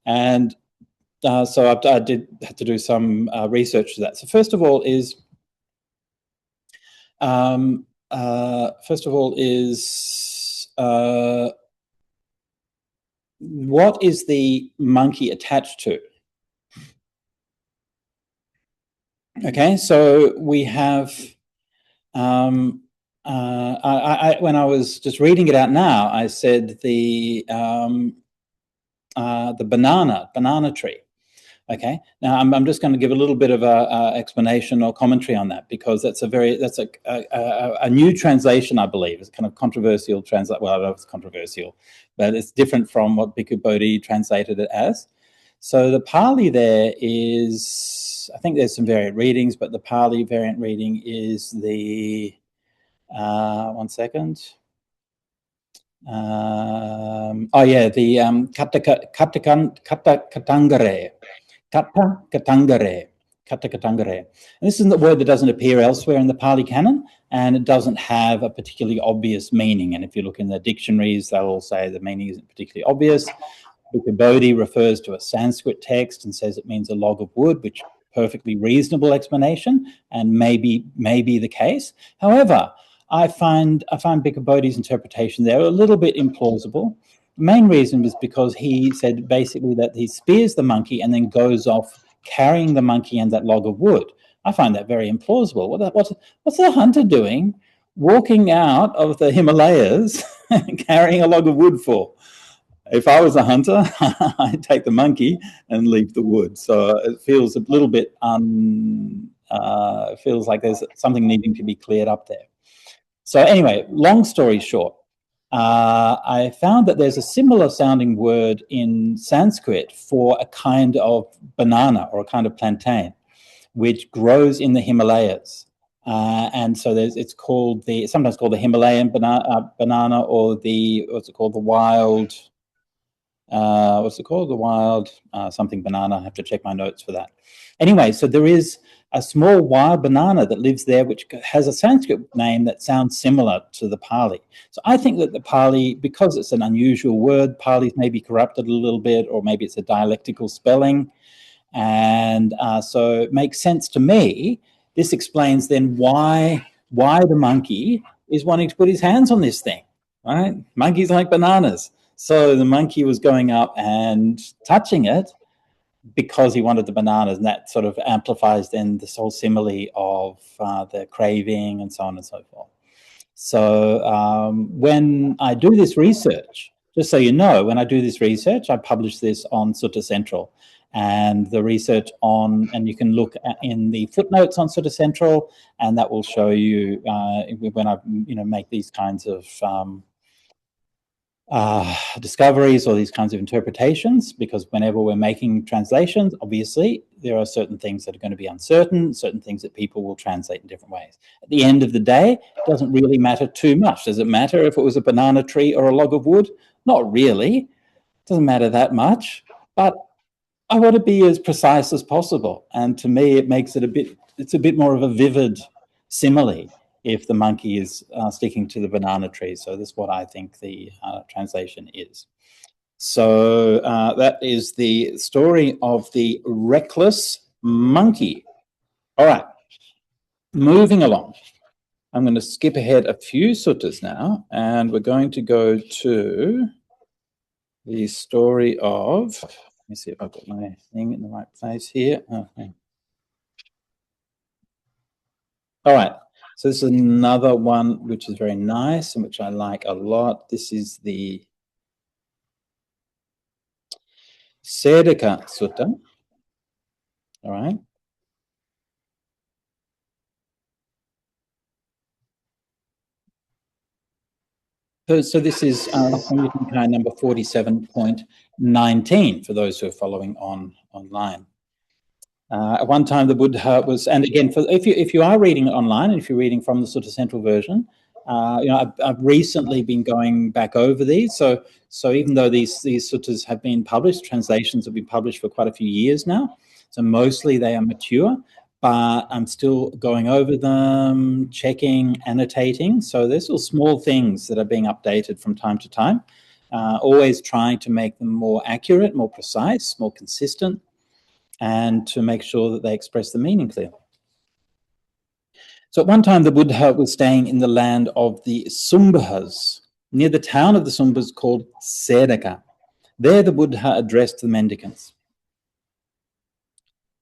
and so I did have to do some research to that. So first of all is what is the monkey attached to? Okay, so we have, when I was just reading it out now, I said the banana tree. Okay, now I'm just going to give a little bit of a explanation or commentary on that because that's a new translation, I believe. It's kind of controversial translation. Well, I don't know if it's controversial, but it's different from what Bhikkhu Bodhi translated it as. So the Pali there is, I think there's some variant readings, but the Pali variant reading is the, one second. The Katta Katangare. And this is a word that doesn't appear elsewhere in the Pali Canon, and it doesn't have a particularly obvious meaning. And if you look in the dictionaries, they'll all say the meaning isn't particularly obvious. Bhikkhu Bodhi refers to a Sanskrit text and says it means a log of wood, which perfectly reasonable explanation and may be the case. However, I find Bhikkhu Bodhi's interpretation there a little bit implausible. The main reason was because he said basically that he spears the monkey and then goes off carrying the monkey and that log of wood. I find that very implausible. What's the hunter doing walking out of the Himalayas carrying a log of wood for? If I was a hunter, I'd take the monkey and leave the wood. So it feels a little bit feels like there's something needing to be cleared up there. So anyway, long story short, I found that there's a similar sounding word in Sanskrit for a kind of banana or a kind of plantain, which grows in the Himalayas. And so it's sometimes called the Himalayan banana or the wild, the wild something banana. I have to check my notes for that. Anyway, so there is a small wild banana that lives there, which has a Sanskrit name that sounds similar to the Pali. So I think that the Pali, because it's an unusual word, Pali's maybe corrupted a little bit, or maybe it's a dialectical spelling. And so it makes sense to me. This explains then why the monkey is wanting to put his hands on this thing, right? Monkeys like bananas. So the monkey was going up and touching it because he wanted the bananas, and that sort of amplifies then this whole simile of the craving and so on and so forth. So when I do this research, just so you know, when I do this research, I publish this on Sutta Central, and the research on, and you can look in the footnotes on Sutta Central, and that will show you when I make these kinds of discoveries or these kinds of interpretations, because whenever we're making translations, obviously there are certain things that are going to be uncertain, certain things that people will translate in different ways. At the end of the day, it doesn't really matter too much. Does it matter if it was a banana tree or a log of wood? Not really. It doesn't matter that much, but I want to be as precise as possible. And to me, it makes it it's a bit more of a vivid simile if the monkey is sticking to the banana tree. So that's what I think the translation is. So that is the story of the reckless monkey. All right, moving along. I'm going to skip ahead a few suttas now, and we're going to go to the story of, let me see if I've got my thing in the right place here. Okay. All right, so this is another one which is very nice and which I like a lot. This is the Sedaka Sutta. All right. So this is Samyutta number 47.19 for those who are following online. At one time, the Buddha was, and again, if you are reading it online, and if you're reading from the Sutta Central version, I've recently been going back over these. So even though these suttas have been published, translations have been published for quite a few years now. So mostly they are mature, but I'm still going over them, checking, annotating. So there's still small things that are being updated from time to time, always trying to make them more accurate, more precise, more consistent, and to make sure that they express the meaning clearly. So at one time, the Buddha was staying in the land of the Sumbhas, near the town of the Sumbhas called Sedaka. There the Buddha addressed the mendicants.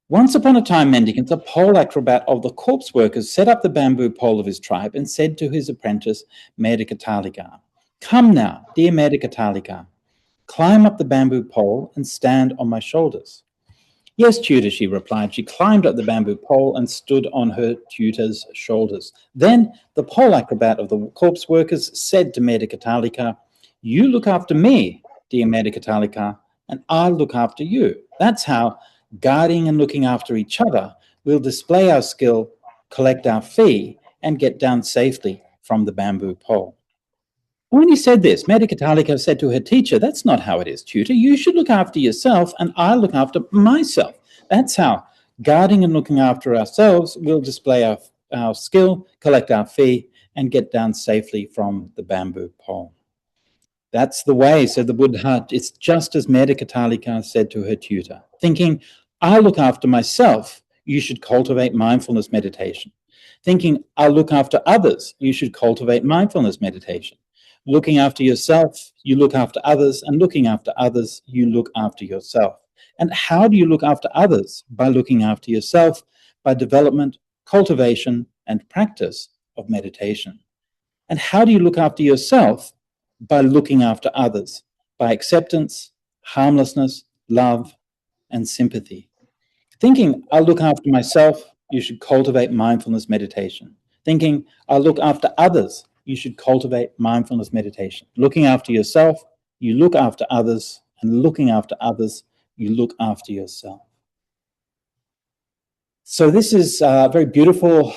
Once upon a time, mendicants, a pole acrobat of the corpse workers, set up the bamboo pole of his tribe and said to his apprentice, Medikatalika, "Come now, dear Medikatalika, climb up the bamboo pole and stand on my shoulders." "Yes, tutor," she replied. She climbed up the bamboo pole and stood on her tutor's shoulders. Then the pole acrobat of the corpse workers said to Medikatalika, "You look after me, dear Medikatalika, and I'll look after you." That's how, guarding and looking after each other, we'll display our skill, collect our fee, and get down safely from the bamboo pole. When he said this, Medikatalika said to her teacher, "That's not how it is, tutor. You should look after yourself, and I'll look after myself. That's how, guarding and looking after ourselves, we'll display our skill, collect our fee, and get down safely from the bamboo pole." That's the way, said the Buddha. It's just as Medikatalika said to her tutor, thinking, "I'll look after myself, you should cultivate mindfulness meditation. Thinking, I'll look after others, you should cultivate mindfulness meditation. Looking after yourself, you look after others, and looking after others, you look after yourself." And how do you look after others? By looking after yourself, by development, cultivation, and practice of meditation. And how do you look after yourself? By looking after others, by acceptance, harmlessness, love, and sympathy. Thinking, I'll look after myself, you should cultivate mindfulness meditation. Thinking, I'll look after others, you should cultivate mindfulness meditation. Looking after yourself, you look after others, and looking after others, you look after yourself. So this is a very beautiful,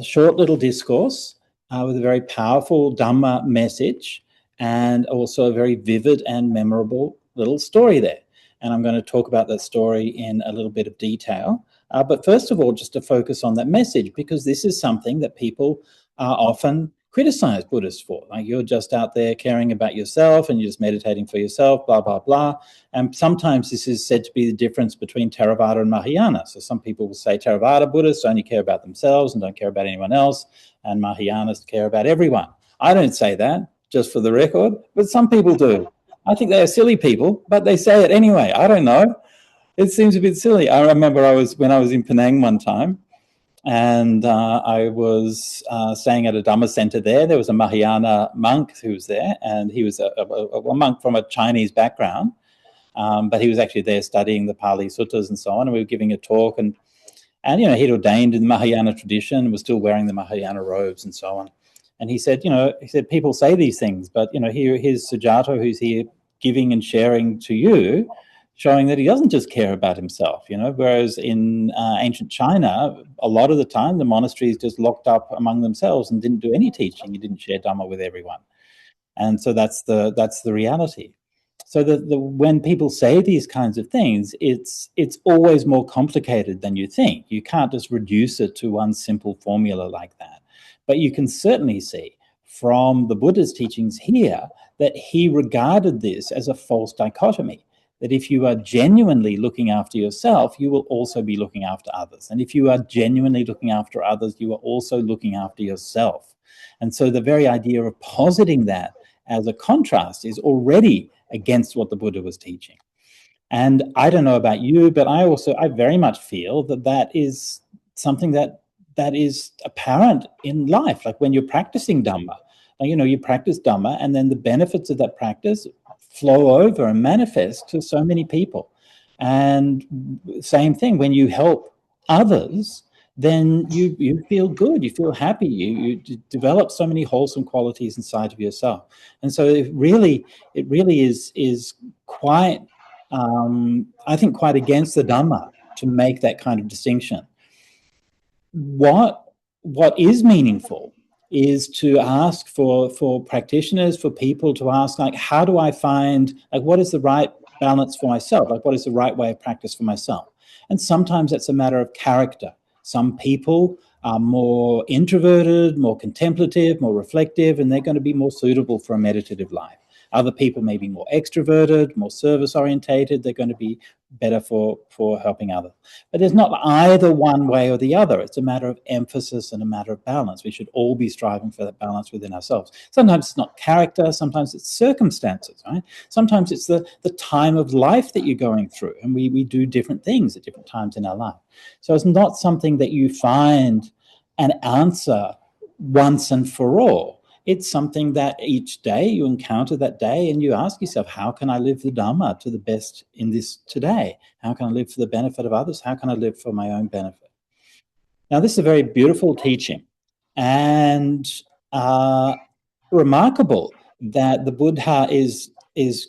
short little discourse with a very powerful Dhamma message, and also a very vivid and memorable little story there. And I'm going to talk about that story in a little bit of detail But first of all, just to focus on that message, because this is something that people often criticize Buddhists for. Like, you're just out there caring about yourself and you're just meditating for yourself, blah, blah, blah. And sometimes this is said to be the difference between Theravada and Mahayana. So some people will say Theravada Buddhists only care about themselves and don't care about anyone else, and Mahayanas care about everyone. I don't say that, just for the record, but some people do. I think they are silly people, but they say it anyway. I don't know. It seems a bit silly. I remember when I was in Penang one time, and I was staying at a Dhamma center there. There was a Mahayana monk who was there, and he was a monk from a Chinese background, but he was actually there studying the Pali Suttas and so on, and we were giving a talk, and he'd ordained in the Mahayana tradition, was still wearing the Mahayana robes and so on. And he said, people say these things, but, here's Sujato, who's here giving and sharing to you, showing that he doesn't just care about himself, whereas in ancient China, a lot of the time, the monasteries just locked up among themselves and didn't do any teaching. You didn't share Dhamma with everyone. And so that's the reality. So when people say these kinds of things, it's always more complicated than you think. You can't just reduce it to one simple formula like that. But you can certainly see from the Buddha's teachings here that he regarded this as a false dichotomy, that if you are genuinely looking after yourself, you will also be looking after others. And if you are genuinely looking after others, you are also looking after yourself. And so the very idea of positing that as a contrast is already against what the Buddha was teaching. And I don't know about you, but I very much feel that is something that is apparent in life. Like when you're practicing Dhamma, you practice Dhamma, and then the benefits of that practice flow over and manifest to so many people. And same thing, when you help others, then you feel good, you feel happy, you develop so many wholesome qualities inside of yourself. And so it really is quite, I think, quite against the Dhamma to make that kind of distinction. What is meaningful is to ask for practitioners, for people to ask, like, how do I find, like, what is the right balance for myself? Like, what is the right way of practice for myself? And sometimes it's a matter of character. Some people are more introverted, more contemplative, more reflective, and they're going to be more suitable for a meditative life. Other people may be more extroverted, more service-orientated. They're going to be better for helping others. But there's not either one way or the other. It's a matter of emphasis and a matter of balance. We should all be striving for that balance within ourselves. Sometimes it's not character. Sometimes it's circumstances, right? Sometimes it's the time of life that you're going through, and we do different things at different times in our life. So it's not something that you find an answer once and for all. It's something that each day you encounter that day and you ask yourself, how can I live the Dhamma to the best in this today? How can I live for the benefit of others? How can I live for my own benefit? Now, this is a very beautiful teaching, and remarkable that the Buddha is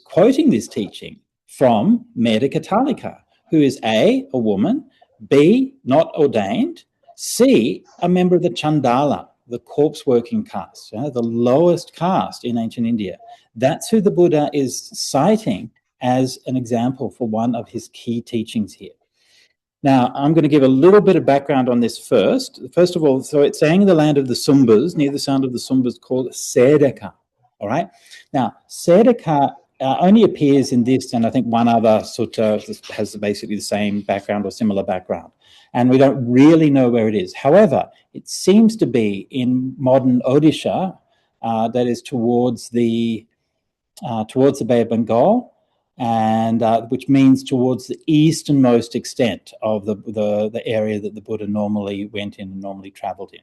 quoting this teaching from Medikatalika, who is A, a woman, B, not ordained, C, a member of the Chandala, the corpse working caste, the lowest caste in ancient India. That's who the Buddha is citing as an example for one of his key teachings here. Now, I'm going to give a little bit of background on this first. First of all, so it's saying in the land of the Sumbas, near the sound of the Sumbas, called Sedaka. All right. Now, Sedaka only appears in this, and I think one other sutta has basically the same background or similar background. And we don't really know where it is. However, it seems to be in modern Odisha, that is towards the Bay of Bengal, and which means towards the easternmost extent of the area that the Buddha normally went in and normally traveled in.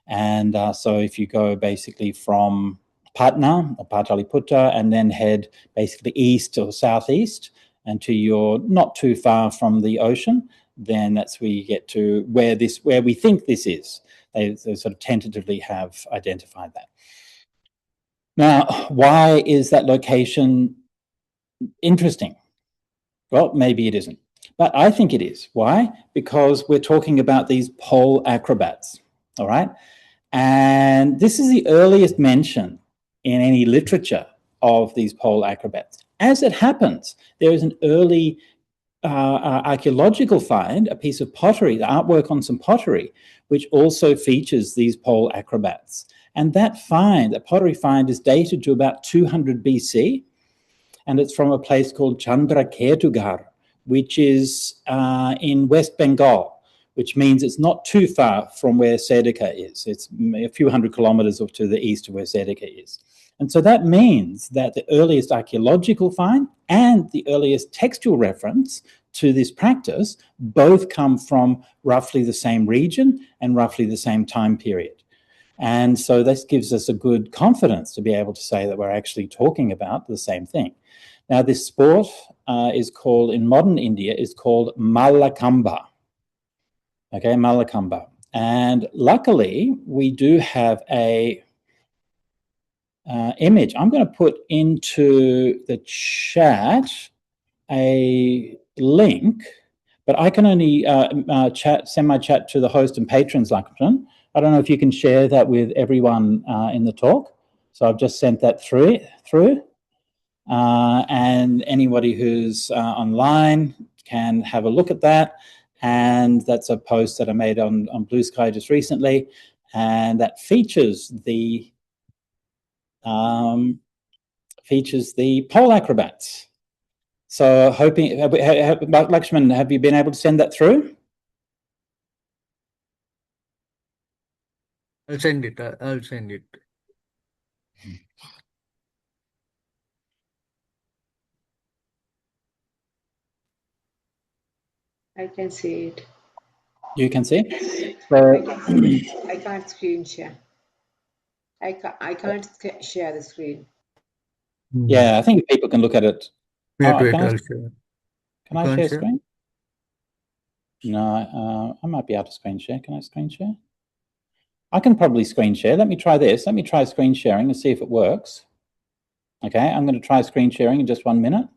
And so if you go basically from Patna or Pataliputta and then head basically east or southeast until you're not too far from the ocean, then that's where you get to where we think this is. They sort of tentatively have identified that. Now, why is that location interesting? Well, maybe it isn't, but I think it is. Why? Because we're talking about these pole acrobats, all right? And this is the earliest mention in any literature of these pole acrobats. As it happens, there is an early archaeological find, a piece of pottery, the artwork on some pottery, which also features these pole acrobats. And that find, the pottery find, is dated to about 200 BC, and it's from a place called Chandraketugarh, which is in West Bengal, which means it's not too far from where Sedika is. It's a few hundred kilometers off to the east of where Sedika is. And so that means that the earliest archaeological find and the earliest textual reference to this practice both come from roughly the same region and roughly the same time period. And so this gives us a good confidence to be able to say that we're actually talking about the same thing. Now, this sport is called, in modern India, is called Mallakamba. Okay, Mallakamba. And luckily, we do have a image. I'm going to put into the chat a link, but I can only send my chat to the host and patrons, Lakshman. I don't know if you can share that with everyone in the talk. So I've just sent that through. And anybody who's online can have a look at that. And that's a post that I made on Blue Sky just recently. And that features the pole acrobats. So hoping, Lakshman, have you been able to send that through? I'll send it. I'll send it. I can see it. You can see? I can see it. I can't screen share. I can't share the screen. Yeah, I think people can look at it. Wait, Can I'll I, share. can I share screen? No, I might be able to screen share. Can I screen share? I can probably screen share. Let me try this. Let me try screen sharing and see if it works. Okay, I'm going to try screen sharing in just 1 minute.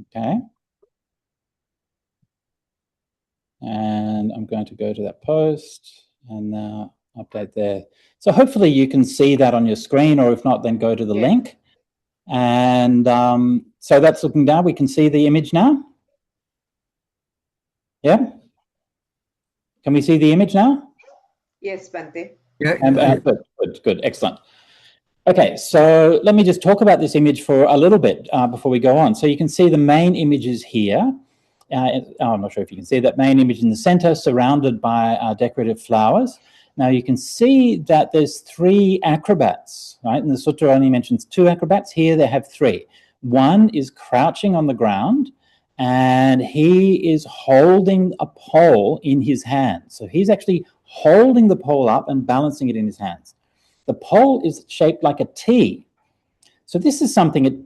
Okay. And I'm going to go to that post and update there. So hopefully you can see that on your screen, or if not, then go to the link. And so that's looking down. We can see the image now. Yeah. Can we see the image now? Yes, Bante. Yeah. Good, excellent. Okay, so let me just talk about this image for a little bit before we go on. So you can see the main images here. I'm not sure if you can see that main image in the center, surrounded by decorative flowers. Now you can see that there's 3 acrobats, right? And the sutta only mentions 2 acrobats. Here they have 3. One is crouching on the ground, and he is holding a pole in his hand. So he's actually holding the pole up and balancing it in his hands. The pole is shaped like a T. So this is something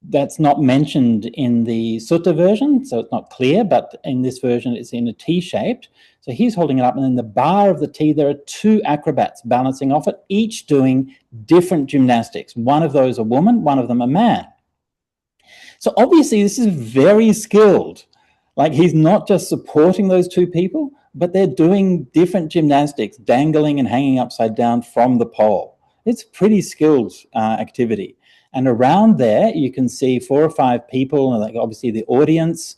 that's not mentioned in the sutta version, so it's not clear, but in this version it's in a T-shaped. So he's holding it up, and in the bar of the T there are 2 acrobats balancing off it, each doing different gymnastics. One of those a woman, one of them a man. So obviously this is very skilled. Like, he's not just supporting those 2 people, but they're doing different gymnastics, dangling and hanging upside down from the pole. It's pretty skilled activity. And around there, you can see 4 or 5 people, and like obviously the audience,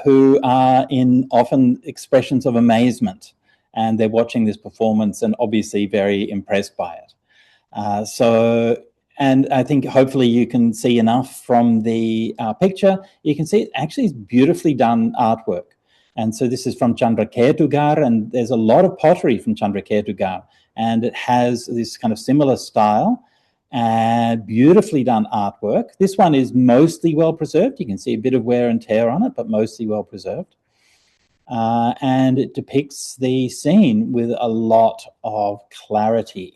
who are in often expressions of amazement. And they're watching this performance and obviously very impressed by it. And I think hopefully you can see enough from the picture. You can see it actually is beautifully done artwork. And so this is from Chandraketugarh, and there's a lot of pottery from Chandraketugarh, and it has this kind of similar style and beautifully done artwork. This one is mostly well preserved. You can see a bit of wear and tear on it, but mostly well preserved. And it depicts the scene with a lot of clarity.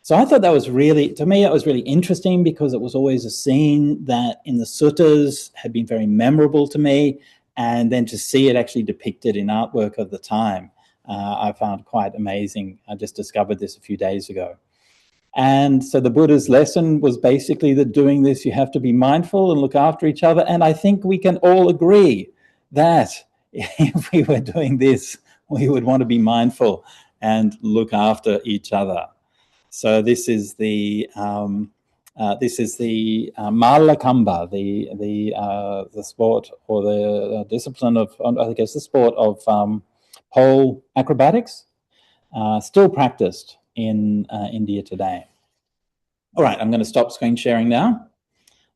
So I thought that was really, to me, it was really interesting, because it was always a scene that in the suttas had been very memorable to me. And then to see it actually depicted in artwork of the time, I found quite amazing. I just discovered this a few days ago. And so the Buddha's lesson was basically that doing this, you have to be mindful and look after each other. And I think we can all agree that if we were doing this, we would want to be mindful and look after each other. So this is the This is the Malakamba, the sport or the discipline of, I guess, the sport of pole acrobatics, still practiced in India today. All right, I'm going to stop screen sharing now.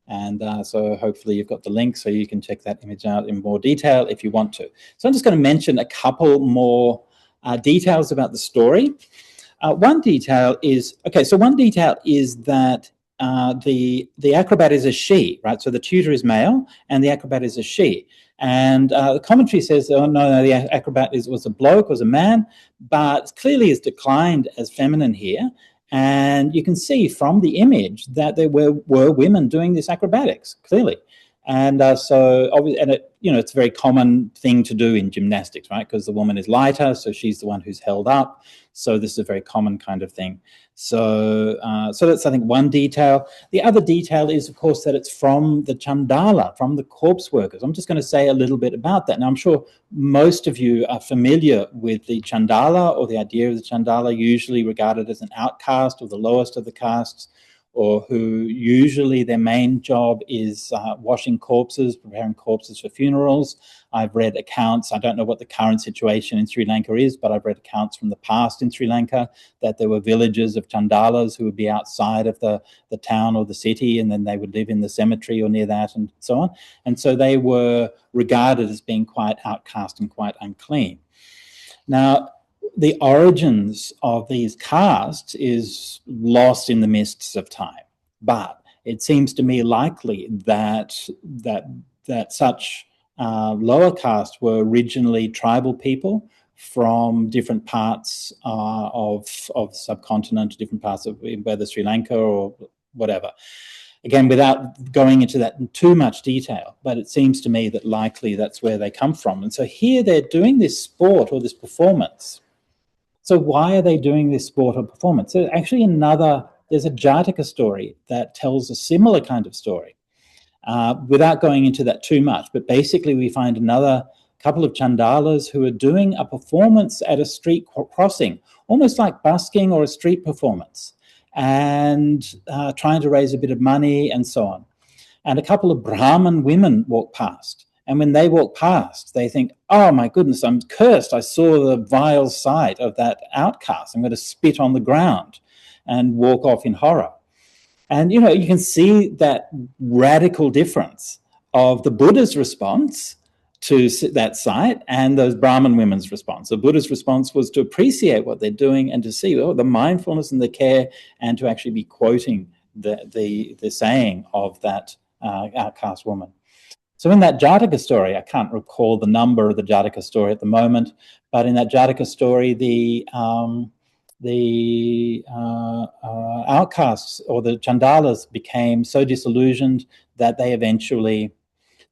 And so hopefully you've got the link so you can check that image out in more detail if you want to. So I'm just going to mention a couple more details about the story. One detail is that the acrobat is a she, right? So the tutor is male and the acrobat is a she. And the commentary says, oh, no, the acrobat was a bloke, was a man, but clearly is declined as feminine here. And you can see from the image that there were women doing this acrobatics, clearly. And so, obviously, and it's a very common thing to do in gymnastics, right? Because the woman is lighter, so she's the one who's held up. So this is a very common kind of thing. So, so that's, I think, one detail. The other detail is, of course, that it's from the Chandala, from the corpse workers. I'm just going to say a little bit about that. Now, I'm sure most of you are familiar with the Chandala, or the idea of the Chandala, usually regarded as an outcast or the lowest of the castes, or who usually their main job is washing corpses, preparing corpses for funerals. I've read accounts, I don't know what the current situation in Sri Lanka is, but I've read accounts from the past in Sri Lanka that there were villages of Chandalas who would be outside of the town or the city, and then they would live in the cemetery or near that and so on. And so they were regarded as being quite outcast and quite unclean. Now, the origins of these castes is lost in the mists of time, but it seems to me likely that such lower castes were originally tribal people from different parts of the subcontinent, different parts of whether Sri Lanka or whatever. Again, without going into that in too much detail, but it seems to me that likely that's where they come from. And so here they're doing this sport or this performance. So why are they doing this sport or performance? There's actually there's a Jataka story that tells a similar kind of story, without going into that too much. But basically we find another couple of Chandalas who are doing a performance at a street crossing, almost like busking or a street performance, and trying to raise a bit of money and so on. And a couple of Brahmin women walk past. And when they walk past, they think, oh, my goodness, I'm cursed. I saw the vile sight of that outcast. I'm going to spit on the ground and walk off in horror. And, you can see that radical difference of the Buddha's response to that sight and those Brahmin women's response. The Buddha's response was to appreciate what they're doing and to see the mindfulness and the care, and to actually be quoting the saying of that outcast woman. So in that Jataka story, I can't recall the number of the Jataka story at the moment, but in that Jataka story, the outcasts or the Chandalas became so disillusioned that they eventually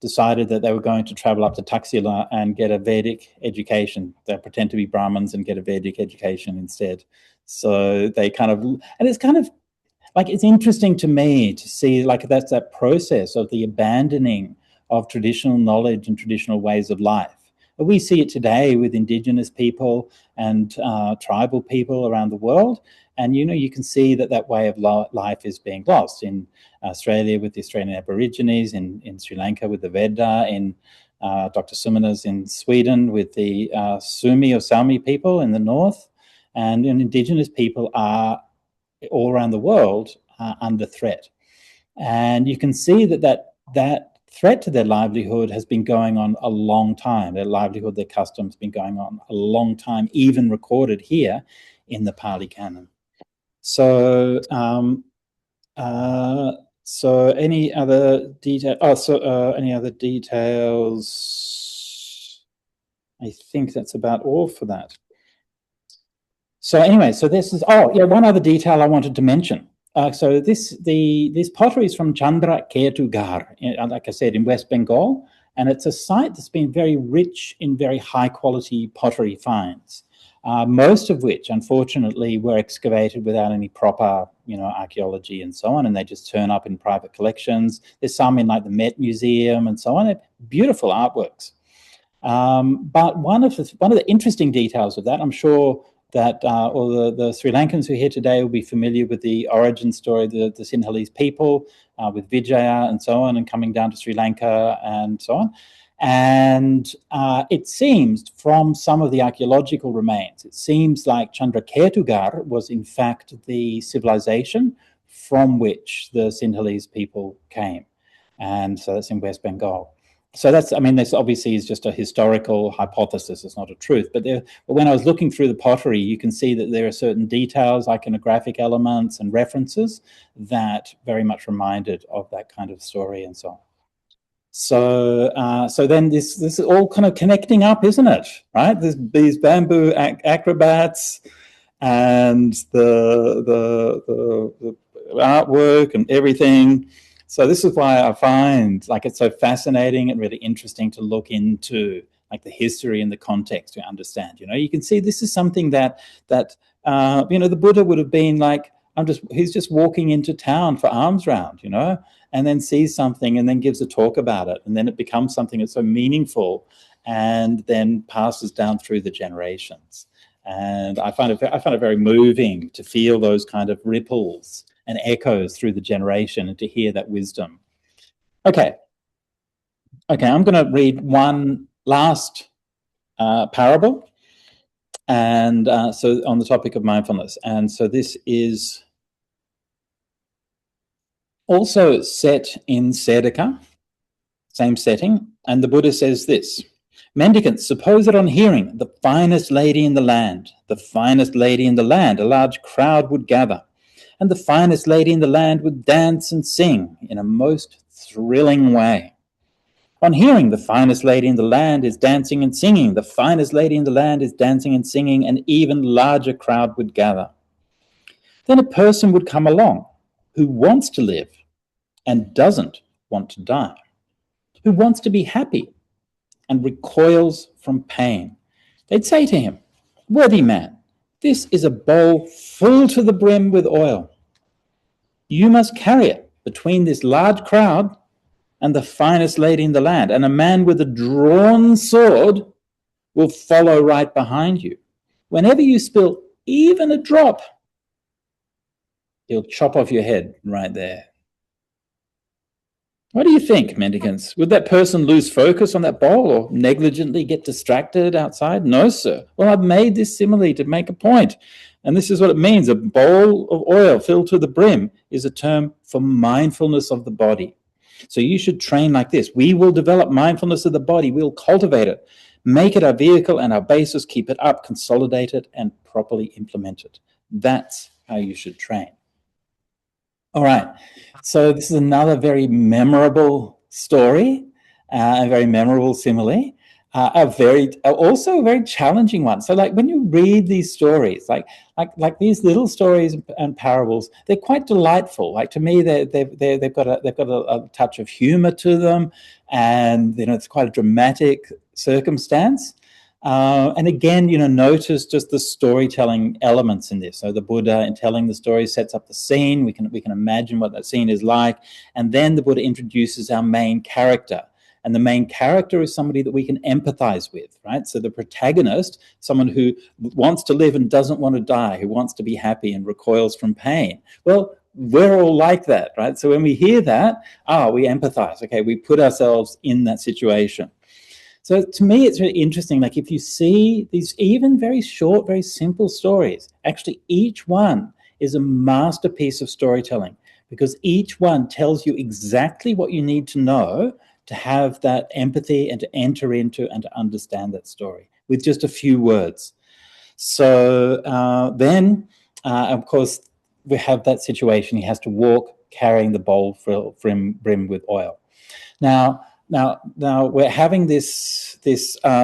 decided that they were going to travel up to Taxila and get a Vedic education. They pretend to be Brahmins and get a Vedic education instead. So they and it's kind of like, it's interesting to me to see that's that process of the abandoning of traditional knowledge and traditional ways of life. But we see it today with Indigenous people and tribal people around the world. And, you can see that way of life is being lost in Australia with the Australian Aborigines, in Sri Lanka with the Vedda, in Dr. Sumina's in Sweden with the Sumi or Sami people in the north. And Indigenous people are all around the world under threat. And you can see that threat to their livelihood has been going on a long time. Their livelihood, their customs, been going on a long time, even recorded here in the Pali Canon. So, so any other detail? Any other details? I think that's about all for that. So anyway, so this is one other detail I wanted to mention. So this pottery is from Chandra Ketugarh, like I said, in West Bengal, and it's a site that's been very rich in very high quality pottery finds, most of which, unfortunately, were excavated without any proper, archaeology and so on, and they just turn up in private collections. There's some in like the Met Museum and so on. They're beautiful artworks. But one of the interesting details of that, I'm sure all the Sri Lankans who are here today will be familiar with the origin story, the Sinhalese people with Vijaya and so on, and coming down to Sri Lanka and so on. And it seems from some of the archaeological remains, it seems like Chandraketugarh was in fact the civilization from which the Sinhalese people came. And so that's in West Bengal. So that's, I mean, this obviously is just a historical hypothesis. It's not a truth. But when I was looking through the pottery, you can see that there are certain details, iconographic elements and references that very much reminded of that kind of story and so on. So then this is all kind of connecting up, isn't it? Right? There's these bamboo acrobats and the artwork and everything. So this is why I find like it's so fascinating and really interesting to look into like the history and the context to understand. You know, you can see this is something that you know, the Buddha would have been like, he's just walking into town for alms round, you know, and then sees something and then gives a talk about it, and then it becomes something that's so meaningful and then passes down through the generations. And I find it very moving to feel those kind of ripples and echoes through the generation and to hear that wisdom. Okay, I'm going to read one last parable, and so on the topic of mindfulness. And so this is also set in Sedaka, same setting, and the Buddha says this: "Mendicants, suppose that on hearing the finest lady in the land, a large crowd would gather, and the finest lady in the land would dance and sing in a most thrilling way. On hearing the finest lady in the land is dancing and singing, an even larger crowd would gather. Then a person would come along who wants to live and doesn't want to die, who wants to be happy and recoils from pain. They'd say to him, 'Worthy man, this is a bowl full to the brim with oil. You must carry it between this large crowd and the finest lady in the land, and a man with a drawn sword will follow right behind you. Whenever you spill even a drop, he'll chop off your head right there.' What do you think, mendicants? Would that person lose focus on that bowl or negligently get distracted outside? No, sir. Well, I've made this simile to make a point. And this is what it means. A bowl of oil filled to the brim is a term for mindfulness of the body. So you should train like this. We will develop mindfulness of the body. We'll cultivate it, make it our vehicle and our basis, keep it up, consolidate it, and properly implement it. That's how you should train. All right, so this is another very memorable story, a very memorable simile, also a very challenging one. So, like when you read these stories, like these little stories and parables, they're quite delightful. Like to me, they've got a touch of humor to them, and you know it's quite a dramatic circumstance. And again, you know, notice just the storytelling elements in this. So the Buddha, in telling the story, sets up the scene. We can imagine what that scene is like, and then the Buddha introduces our main character. And the main character is somebody that we can empathize with, right? So the protagonist, someone who wants to live and doesn't want to die, who wants to be happy and recoils from pain. Well, we're all like that, right? So when we hear that, we empathize. Okay, we put ourselves in that situation. So to me, it's really interesting. Like if you see these even very short, very simple stories, actually each one is a masterpiece of storytelling, because each one tells you exactly what you need to know to have that empathy and to enter into and to understand that story with just a few words. So then, of course, we have that situation. He has to walk carrying the bowl brim with oil. Now we're having this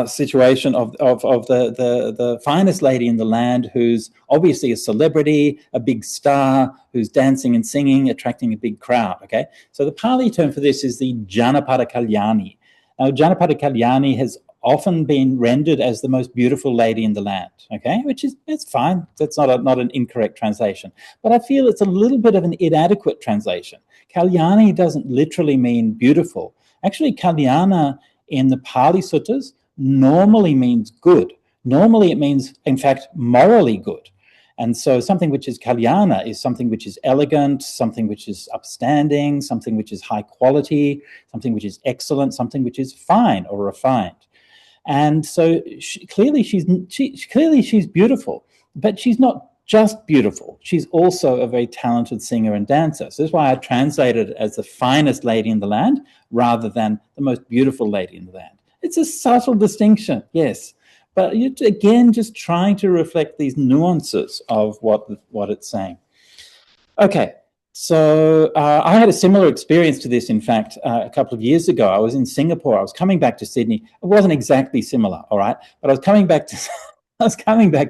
situation of the finest lady in the land, who's obviously a celebrity, a big star, who's dancing and singing, attracting a big crowd. Okay, so the Pali term for this is the Janapada Kalyani. Now, Janapada Kalyani has often been rendered as the most beautiful lady in the land. Okay, which is, it's fine. That's not an incorrect translation, but I feel it's a little bit of an inadequate translation. Kalyani doesn't literally mean beautiful. Actually, Kalyana in the Pali Suttas normally means good, Normally it means, in fact, morally good. And so something which is kalyana is something which is elegant, something which is upstanding, something which is high quality, something which is excellent, something which is fine or refined. And so clearly she's beautiful, but she's not just beautiful. She's also a very talented singer and dancer. So that's why I translated it as the finest lady in the land rather than the most beautiful lady in the land. It's a subtle distinction, yes. But again, just trying to reflect these nuances of what it's saying. Okay, so I had a similar experience to this, in fact, a couple of years ago. I was in Singapore. I was coming back to Sydney. It wasn't exactly similar, all right? But I was coming back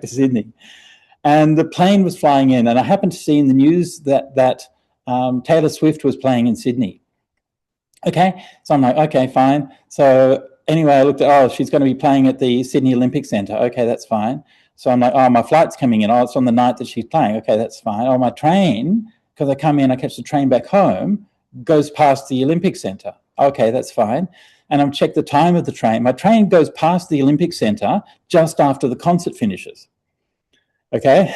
to Sydney, and the plane was flying in, and I happened to see in the news that Taylor Swift was playing in Sydney. Okay, so I'm like, okay, fine. So anyway, I looked at, she's going to be playing at the Sydney Olympic Centre. Okay, that's fine. So I'm like, my flight's coming in. It's on the night that she's playing. Okay, that's fine. My train, because I come in, I catch the train back home, goes past the Olympic Centre. Okay, that's fine. And I'm checked the time of the train. My train goes past the Olympic Centre just after the concert finishes. Okay.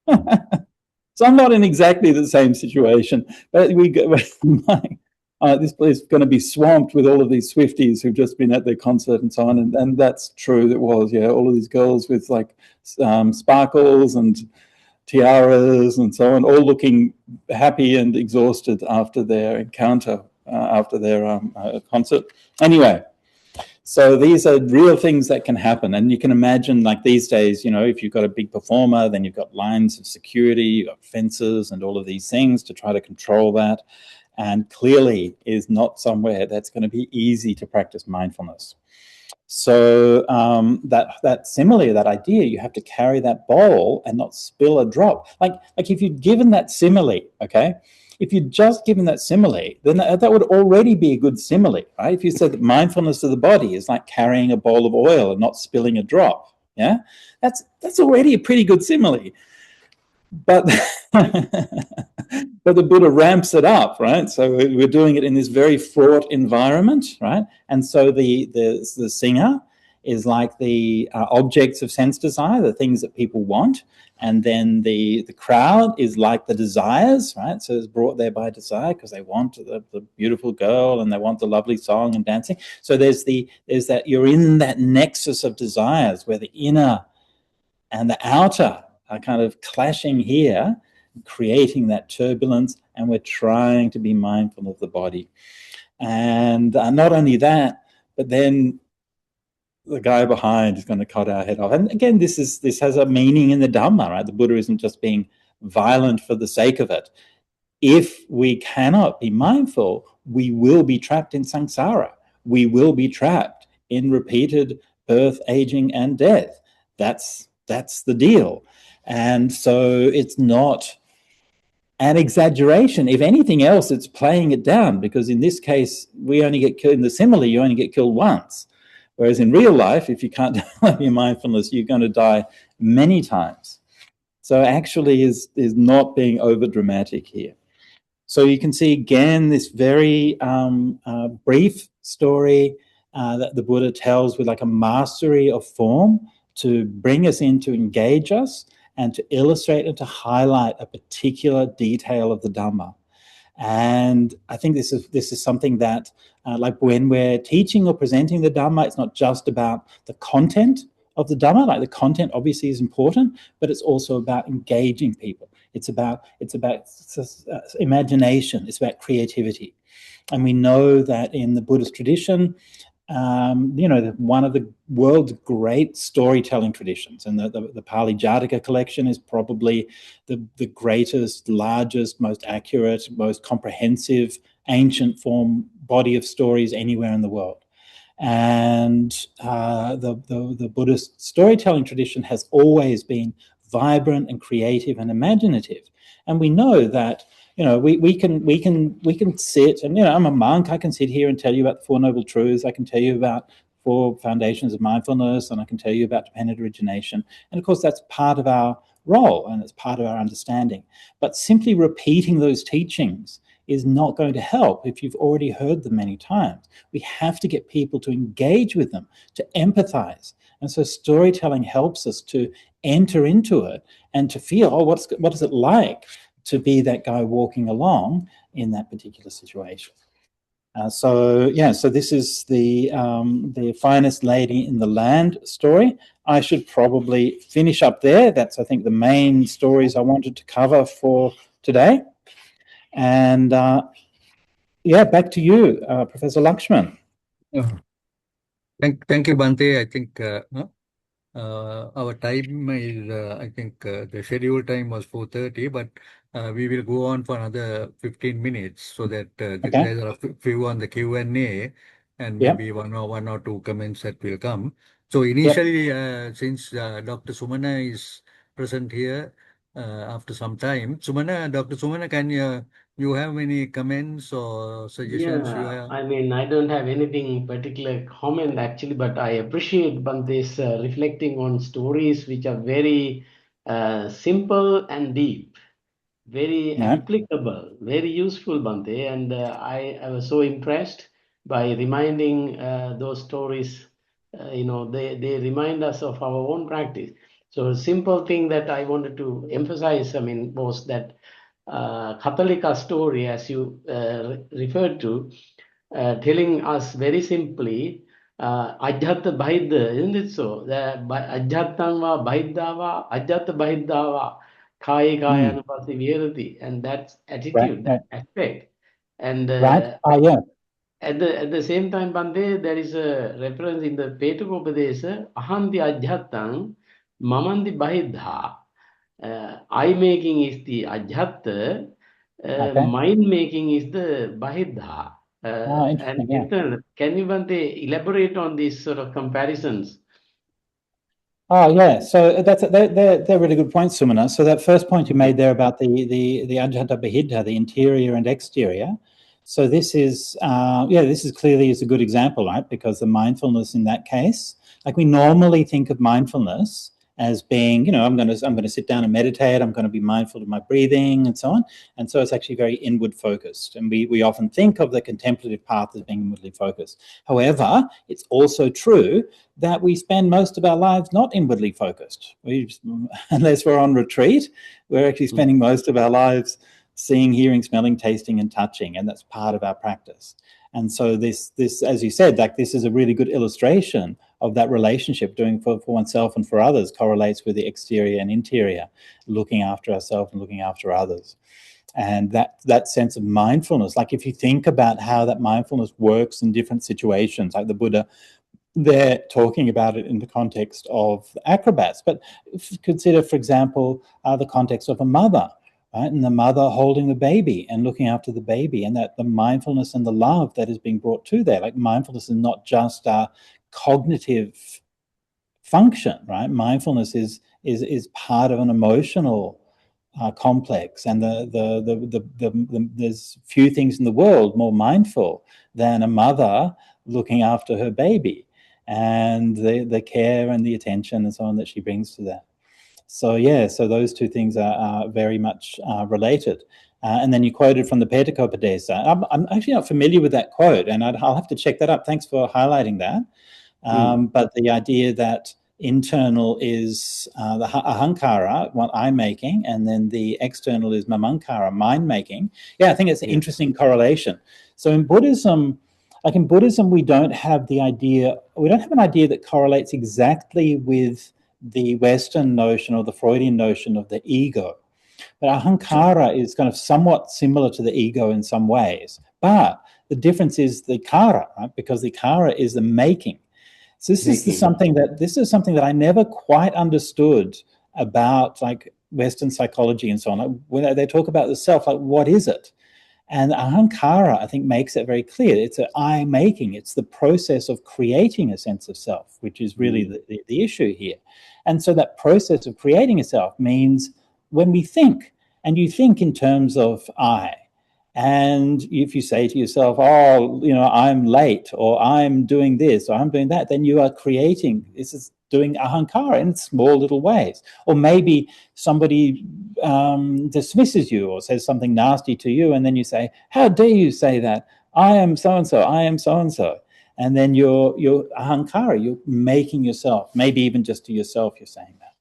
So I'm not in exactly the same situation, but this place is going to be swamped with all of these Swifties who've just been at their concert and so on. And that's true. It was, yeah, all of these girls with like sparkles and tiaras and so on, all looking happy and exhausted after their encounter, after their concert. Anyway, so these are real things that can happen. And you can imagine, like these days, if you've got a big performer, then you've got lines of security, you've got fences and all of these things to try to control that. And clearly is not somewhere that's going to be easy to practice mindfulness. So that simile, that idea, you have to carry that bowl and not spill a drop. Like if you'd given that simile, okay, if you'd just given that simile, then that would already be a good simile, right? If you said that mindfulness of the body is like carrying a bowl of oil and not spilling a drop, yeah, that's already a pretty good simile. But but the Buddha ramps it up, right? So we're doing it in this very fraught environment, right? And so the singer is like the objects of sense desire, the things that people want, and then the crowd is like the desires, right? So it's brought there by desire because they want the beautiful girl and they want the lovely song and dancing. So there's that you're in that nexus of desires where the inner and the outer are kind of clashing here, creating that turbulence, and we're trying to be mindful of the body. And not only that, but then the guy behind is going to cut our head off. And again, this has a meaning in the Dhamma, right? The Buddha isn't just being violent for the sake of it. If we cannot be mindful, we will be trapped in samsara. We will be trapped in repeated birth, aging, and death. That's the deal. And so it's not an exaggeration. If anything else, it's playing it down, because in this case, we only get killed in the simile, you only get killed once. Whereas in real life, if you can't develop your mindfulness, you're going to die many times. So actually is not being over dramatic here. So you can see again this very brief story that the Buddha tells with like a mastery of form to bring us in, to engage us, and to illustrate and to highlight a particular detail of the Dhamma. And I think this is something that, like when we're teaching or presenting the Dhamma, it's not just about the content of the Dhamma. Like the content obviously is important, but it's also about engaging people. It's about imagination. It's about creativity. And we know that in the Buddhist tradition, one of the world's great storytelling traditions, and the Pali Jataka collection is probably the greatest, largest, most accurate, most comprehensive ancient form body of stories anywhere in the world. And the Buddhist storytelling tradition has always been vibrant and creative and imaginative. And we know that we can sit, and I'm a monk. I can sit here and tell you about the Four Noble Truths. I can tell you about 4 foundations of mindfulness, and I can tell you about dependent origination. And of course, that's part of our role and it's part of our understanding. But simply repeating those teachings is not going to help if you've already heard them many times. We have to get people to engage with them, to empathize. And so storytelling helps us to enter into it and to feel, oh, what is it like to be that guy walking along in that particular situation? So this is the finest lady in the land story. I should probably finish up there. That's, I think, the main stories I wanted to cover for today. And back to you, Professor Lakshman. Thank you, Bante. I think our time is, I think the scheduled time was 4:30, but we will go on for another 15 minutes so that there are a few on the Q&A and maybe one or two comments that will come. So initially, since Dr. Sumana is present here after some time, Dr. Sumana, can you have any comments or suggestions you have? I mean, I don't have anything particular comment actually, but I appreciate Bante's reflecting on stories which are very simple and deep, very applicable, very useful, Bante. And I was so impressed by reminding those stories. They remind us of our own practice. So a simple thing that I wanted to emphasize, was that Kathalika story, as you referred to, telling us very simply, Ajjata Bahidda, isn't it so? Ajjatanga Bahiddava, Ajjata Bahiddava, Kaya Anupasi Virati, and that attitude, that aspect. And at the same time, Bande, there is a reference in the Petukopadesa, Ahandi Ajjatang, Mamandi Bahiddha. Eye making is the Ajjata, mind making is the Bahiddha. And internal. Can you, Bante, elaborate on these sort of comparisons? Oh yeah, so they're really good points, Sumana. So that first point you made there about the Ajjata Bahiddha, the interior and exterior. So this is clearly is a good example, right? Because the mindfulness in that case, like we normally think of mindfulness as being, I'm going to sit down and meditate. I'm going to be mindful of my breathing and so on. And so it's actually very inward focused. And we often think of the contemplative path as being inwardly focused. However, it's also true that we spend most of our lives not inwardly focused. Unless we're on retreat, we're actually spending most of our lives seeing, hearing, smelling, tasting, and touching, and that's part of our practice. And so this, as you said, like this is a really good illustration of that relationship. Doing for oneself and for others correlates with the exterior and interior, looking after ourselves and looking after others. And that sense of mindfulness, like if you think about how that mindfulness works in different situations, like the Buddha, they're talking about it in the context of acrobats. But consider, for example, the context of a mother. Right? And the mother holding the baby and looking after the baby, and that the mindfulness and the love that is being brought to there. Like mindfulness is not just a cognitive function, right? Mindfulness is part of an emotional complex, and there's few things in the world more mindful than a mother looking after her baby, and the care and the attention and so on that she brings to that. So those two things are very much related. And then you quoted from the Petakopadesa. I'm actually not familiar with that quote, and I'll have to check that up. Thanks for highlighting that. But the idea that internal is the ahankara, what I'm making, and then the external is mamankara, mind making. Yeah, I think it's an interesting correlation. So in Buddhism, we don't have an idea that correlates exactly with the Western notion or the Freudian notion of the ego. But ahankara is kind of somewhat similar to the ego in some ways. But the difference is the kara, right? Because the kara is the making. So this is something that I never quite understood about like Western psychology and so on. Like, when they talk about the self, like what is it? And ahankara, I think, makes it very clear. It's an I making. It's the process of creating a sense of self, which is really the issue here. And so that process of creating a self means when we think, and you think in terms of I, and if you say to yourself, oh, I'm late, or I'm doing this, or I'm doing that, then you are creating. This is doing ahankara in small little ways. Or maybe somebody dismisses you or says something nasty to you, and then you say, how dare you say that? I am so-and-so, I am so-and-so. And then you're ahankara, you're making yourself, maybe even just to yourself, you're saying that.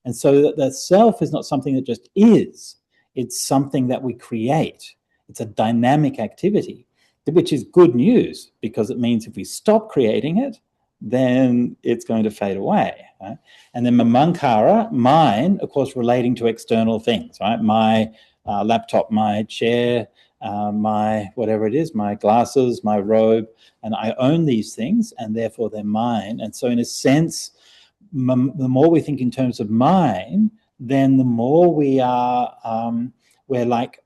And so that self is not something that just is, it's something that we create. It's a dynamic activity, which is good news, because it means if we stop creating it, then it's going to fade away. Right? And then mamankara, mine, of course, relating to external things, right? My laptop, my chair, my whatever it is, my glasses, my robe, and I own these things, and therefore they're mine. And so in a sense, the more we think in terms of mine, then the more we are, we're like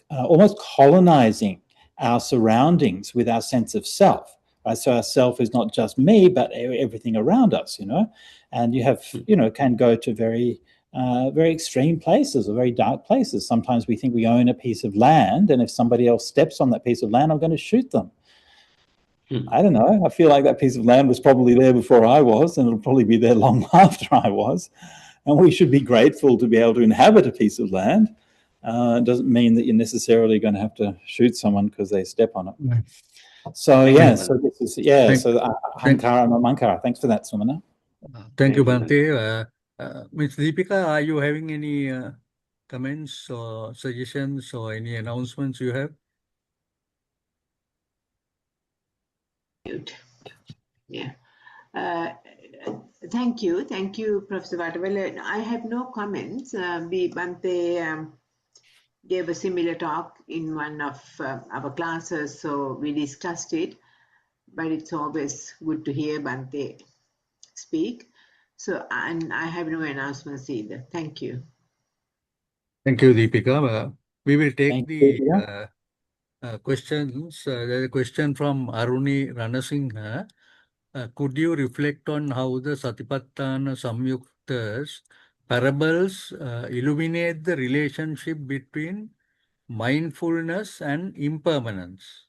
almost colonizing our surroundings with our sense of self. Right? So our self is not just me, but everything around us, and you have, can go to very extreme places or very dark places. Sometimes we think we own a piece of land, and if somebody else steps on that piece of land, I'm going to shoot them. I don't know. I feel like that piece of land was probably there before I was, and it'll probably be there long after I was. And we should be grateful to be able to inhabit a piece of land. It doesn't mean that you're necessarily going to have to shoot someone because they step on it. Right. So yeah, so this is so ahankara and mamankara. Thanks for that, Sumana. Thank you, Bhante. Ms. Deepika, are you having any comments or suggestions or any announcements you have? Yeah. Thank you, Professor Vatavella. I have no comments. Bhante gave a similar talk in one of our classes, so we discussed it. But it's always good to hear Bhante speak. So, and I have no announcements either. Thank you. Thank you, Deepika. We will take the questions. There's a question from Aruni Ranasinghe. Could you reflect on how the Satipatthana Samyukta's parables illuminate the relationship between mindfulness and impermanence?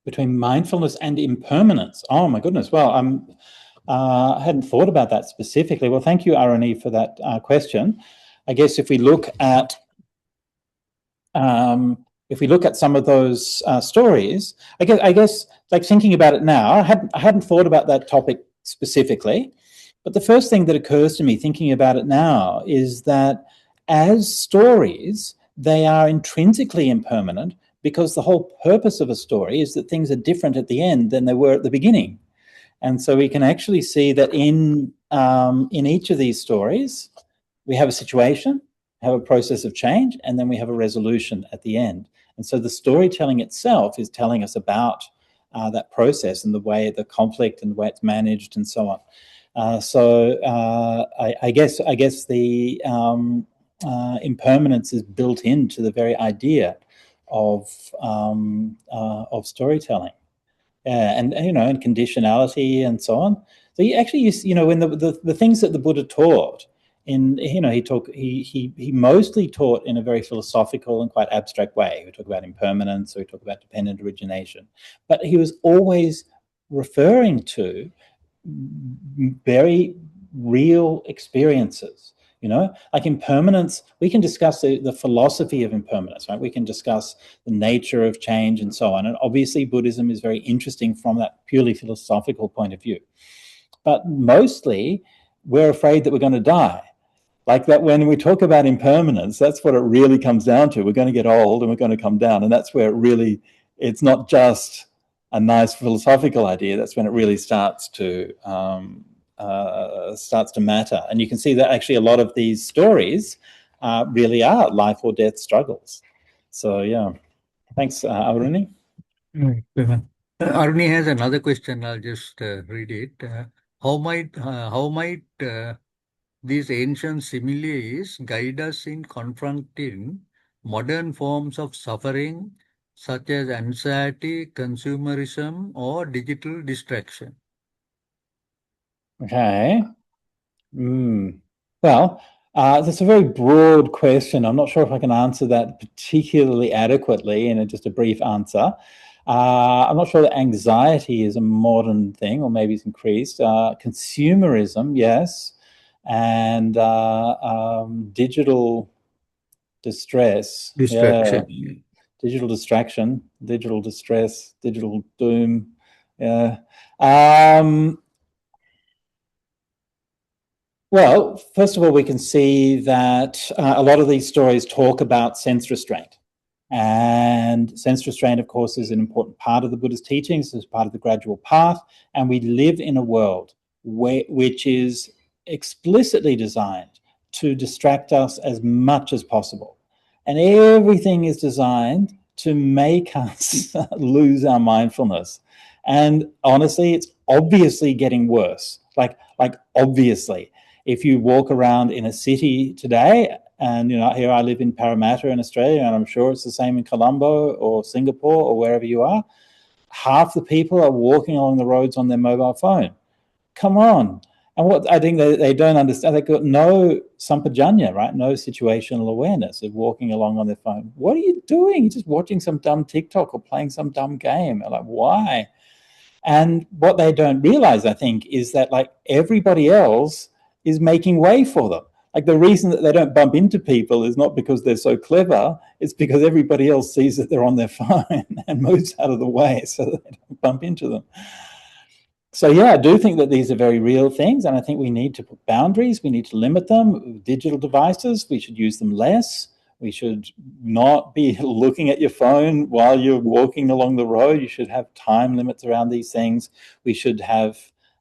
Between mindfulness and impermanence. Oh my goodness. Well, I hadn't thought about that specifically. Well, thank you, Aruni, for that question. I guess if we look at some of those stories, I guess like thinking about it now, I hadn't thought about that topic specifically, but the first thing that occurs to me thinking about it now is that as stories, they are intrinsically impermanent, because the whole purpose of a story is that things are different at the end than they were at the beginning. And so we can actually see that in each of these stories, we have a situation, have a process of change, and then we have a resolution at the end. And so the storytelling itself is telling us about that process and the way the conflict and the way it's managed and so on. I guess the impermanence is built into the very idea of storytelling, and conditionality and so on. So when the things that the Buddha taught, he mostly taught in a very philosophical and quite abstract way. He would talk about impermanence, or he talked about dependent origination, but he was always referring to very real experiences. Like impermanence, we can discuss the philosophy of impermanence, right? We can discuss the nature of change and so on. And obviously Buddhism is very interesting from that purely philosophical point of view. But mostly we're afraid that we're going to die. Like that, when we talk about impermanence, that's what it really comes down to. We're going to get old and we're going to come down. And that's where it's not just a nice philosophical idea. That's when it really starts to matter. And you can see that actually a lot of these stories really are life or death struggles. So yeah, thanks, Aruni. Aruni has another question. I'll just read it. How might these ancient similes guide us in confronting modern forms of suffering, such as anxiety, consumerism, or digital distraction? Okay. Well, that's a very broad question. I'm not sure if I can answer that particularly adequately in just a brief answer. I'm not sure that anxiety is a modern thing, or maybe it's increased. Consumerism, yes, and digital distress. Distraction. Yeah. Digital distraction, digital distress, digital doom. Yeah. Well, first of all, we can see that a lot of these stories talk about sense restraint. And sense restraint, of course, is an important part of the Buddha's teachings, as part of the gradual path. And we live in a world which is explicitly designed to distract us as much as possible. And everything is designed to make us lose our mindfulness. And honestly, it's obviously getting worse. Like obviously. If you walk around in a city today, and here I live in Parramatta in Australia, and I'm sure it's the same in Colombo or Singapore or wherever you are, half the people are walking along the roads on their mobile phone. Come on. And what I think they don't understand, they've got no sampajanya, right? No situational awareness of walking along on their phone. What are you doing? You're just watching some dumb TikTok or playing some dumb game. Like, why? And what they don't realize, I think, is that like everybody else is making way for them. Like the reason that they don't bump into people is not because they're so clever, it's because everybody else sees that they're on their phone and moves out of the way so that they don't bump into them. So yeah, I do think that these are very real things, and I think we need to put boundaries, we need to limit them. Digital devices, we should use them less. We should not be looking at your phone while you're walking along the road. You should have time limits around these things. We should have,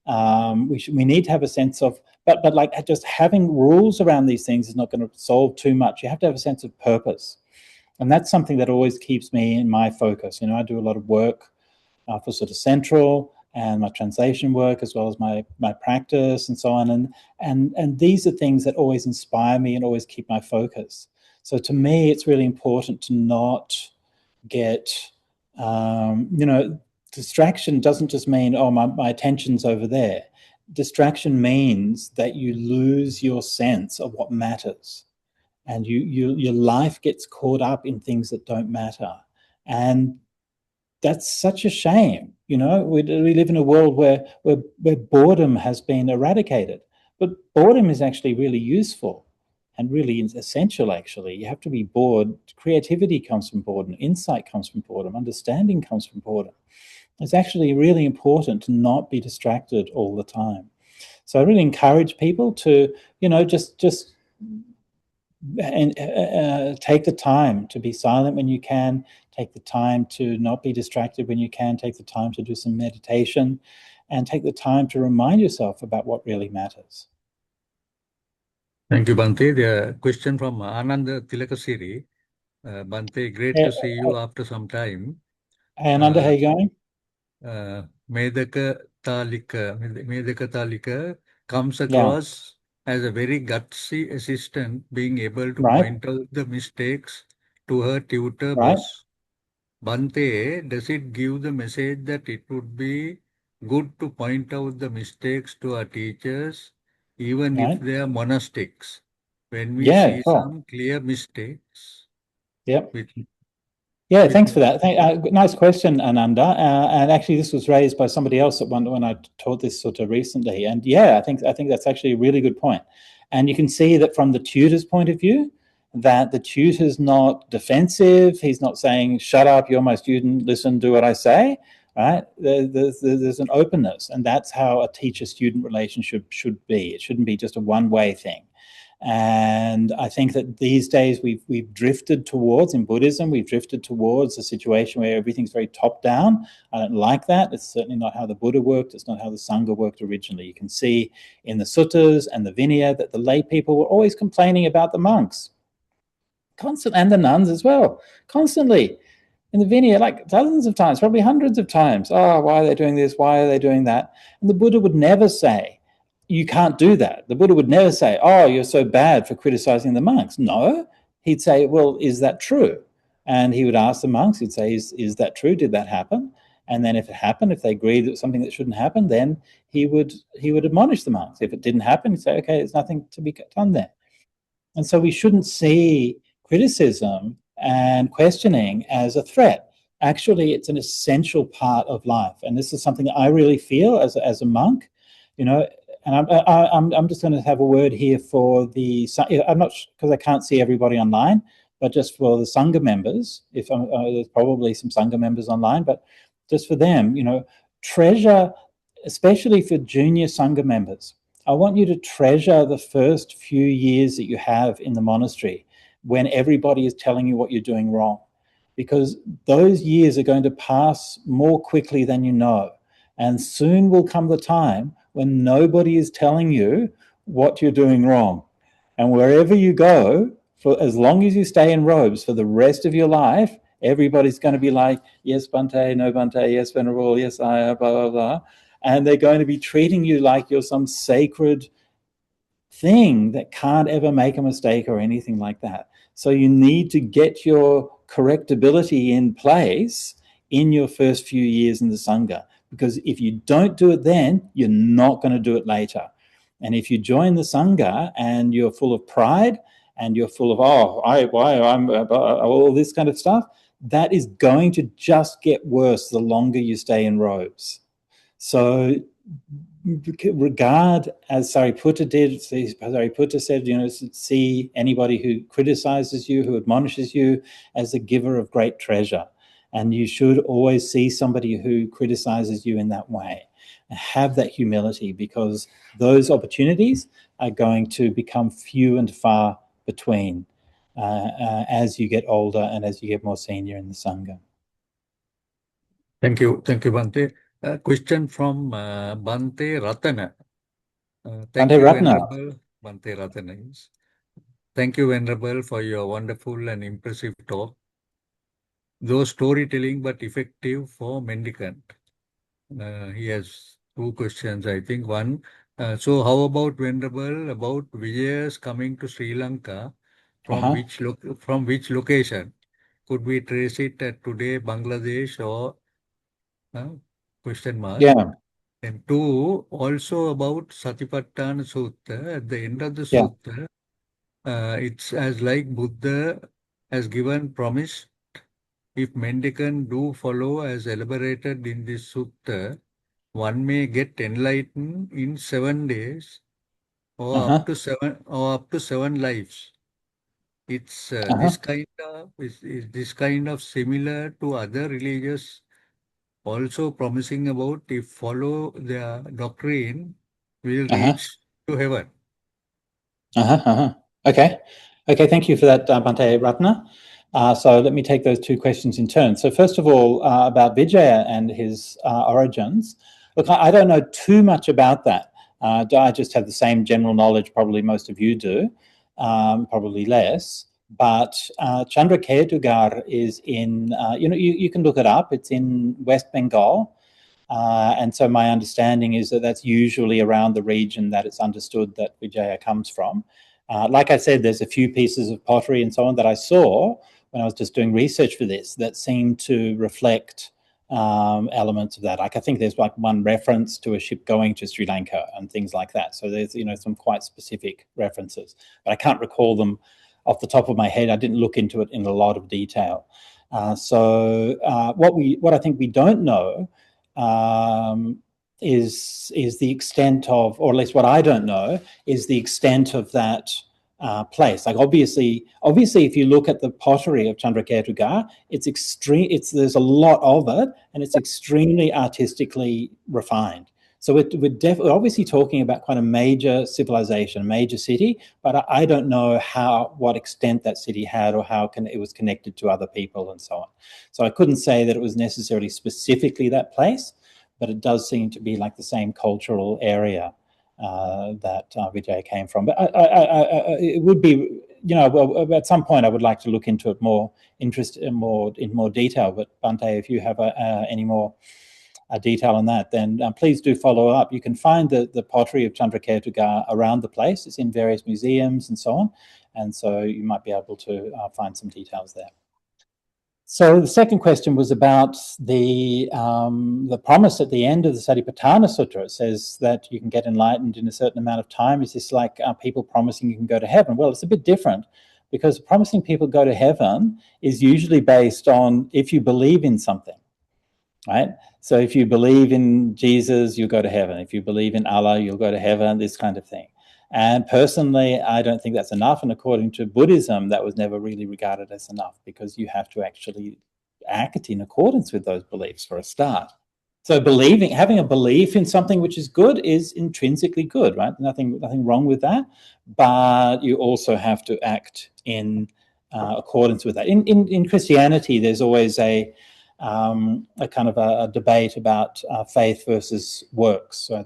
we need to have a sense of, but like just having rules around these things is not going to solve too much. You have to have a sense of purpose. And that's something that always keeps me in my focus. I do a lot of work for sort of Central and my translation work, as well as my practice and so on. And these are things that always inspire me and always keep my focus. So to me, it's really important to not get, distraction doesn't just mean, oh, my attention's over there. Distraction means that you lose your sense of what matters. And your life gets caught up in things that don't matter. And that's such a shame. We live in a world where boredom has been eradicated. But boredom is actually really useful and really essential, actually. You have to be bored. Creativity comes from boredom. Insight comes from boredom. Understanding comes from boredom. It's actually really important to not be distracted all the time. So I really encourage people to, just take the time to be silent when you can, take the time to not be distracted when you can, take the time to do some meditation, and take the time to remind yourself about what really matters. Thank you, Bhante. The question from Ananda Tilakasiri. Bhante, great to see you after some time. Hey, Ananda, how you going? Medaka Talika comes across as a very gutsy assistant, being able to point out the mistakes to her tutor boss. Bhante, does it give the message that it would be good to point out the mistakes to our teachers, even if they are monastics, when we see some clear mistakes? Yep. Yeah, thanks for that. Nice question, Ananda. And actually, this was raised by somebody else when I taught this sort of recently. And yeah, I think that's actually a really good point. And you can see that from the tutor's point of view, that the tutor's not defensive. He's not saying, "Shut up, you're my student. Listen, do what I say." Right? There's an openness, and that's how a teacher-student relationship should be. It shouldn't be just a one-way thing. And I think that these days we've drifted towards, in Buddhism, we've drifted towards a situation where everything's very top down. I don't like that. It's certainly not how the Buddha worked. It's not how the Sangha worked originally. You can see in the suttas and the Vinaya that the lay people were always complaining about the monks. Constantly, and the nuns as well. Constantly. In the Vinaya, like dozens of times, probably hundreds of times. Oh, why are they doing this? Why are they doing that? And the Buddha would never say, you can't do that. The Buddha would never say, oh, you're so bad for criticizing the monks. No, he'd say, well, is that true? And he would ask the monks, he'd say, is that true? Did that happen? And then if it happened, if they agreed that something that shouldn't happen, then he would admonish the monks. If it didn't happen, he'd say, okay, there's nothing to be done there. And so we shouldn't see criticism and questioning as a threat. actually it's an essential part of life. And this is something that I really feel as a monk, you know. And I'm just going to have a word here for the, I'm not, because I can't see everybody online, but just for the Sangha members, if there's probably some Sangha members online, but just for them, you know, treasure, especially for junior Sangha members, I want you to treasure the first few years that you have in the monastery when everybody is telling you what you're doing wrong, because those years are going to pass more quickly than you know. And soon will come the time when nobody is telling you what you're doing wrong. And wherever you go, for as long as you stay in robes for the rest of your life, everybody's going to be like, yes, Bhante, no Bhante, yes, Venerable, yes, I, blah, blah, blah. And they're going to be treating you like you're some sacred thing that can't ever make a mistake or anything like that. So you need to get your correctability in place in your first few years in the Sangha, because if you don't do it then, you're not going to do it later. And if you join the Sangha and you're full of pride and you're full of, I'm all this kind of stuff, that is going to just get worse the longer you stay in robes. So regard, as Sariputta did, Sariputta said, you know, see anybody who criticizes you, who admonishes you, as a giver of great treasure. And you should always see somebody who criticizes you in that way. Have that humility, because those opportunities are going to become few and far between as you get older and as you get more senior in the Sangha. Thank you, Bhante. Question from Bhante Ratana. Thank Bhante you, Ratna. Venerable. Bhante Ratana, yes. Thank you, Venerable, for your wonderful and impressive talk. Though storytelling, but effective for mendicant. He has two questions, I think. One, so how about, Venerable, about Vijaya's coming to Sri Lanka? From which location? Could we trace it at today Bangladesh or question mark? Yeah. And two, also about Satipatthana Sutta. At the end of the Sutta, it's as like Buddha has given promise. If mendicant do follow as elaborated in this sutta, one may get enlightened in 7 days or up to seven lives. It's this kind of is this kind of similar to other religious, also promising about if follow their doctrine will reach to heaven. Okay. Thank you for that, Bhante Ratna. So let me take those two questions in turn. So first of all, about Vijaya and his origins. Look, I don't know too much about that. I just have the same general knowledge probably most of you do, probably less. But Chandraketugarh is in, you can look it up. It's in West Bengal. And so my understanding is that that's usually around the region that it's understood that Vijaya comes from. Like I said, there's a few pieces of pottery and so on that I saw when I was just doing research for this that seem to reflect elements of that. Like I think there's like one reference to a ship going to Sri Lanka and things like that. So there's, some quite specific references, but I can't recall them off the top of my head. I didn't look into it in a lot of detail. So what I think we don't know is the extent of, or at least what I don't know, is the extent of that place. Like obviously, if you look at the pottery of Chandraketugarh, it's extreme. There's a lot of it, and it's extremely artistically refined. So we're obviously talking about quite a major civilization, a major city, but I don't know what extent that city had or how it was connected to other people and so on. So I couldn't say that it was necessarily specifically that place, but it does seem to be like the same cultural area that Vijay came from. But it would be, well, at some point I would like to look into it in more detail. But Bhante, if you have any more detail on that, then please do follow up. You can find the pottery of Chandraketugarh around the place. It's in various museums and so on. And so you might be able to find some details there. So the second question was about the promise at the end of the Satipatthana Sutta. It says that you can get enlightened in a certain amount of time. Is this like people promising you can go to heaven? Well, it's a bit different. because promising people go to heaven is usually based on if you believe in something, right? So if you believe in Jesus, you'll go to heaven. If you believe in Allah, you'll go to heaven, this kind of thing. And personally, I don't think that's enough. And according to Buddhism, that was never really regarded as enough, because you have to actually act in accordance with those beliefs for a start. So having a belief in something which is good is intrinsically good, right? Nothing wrong with that. But you also have to act in accordance with that. In Christianity, there's always a kind of a debate about faith versus works. So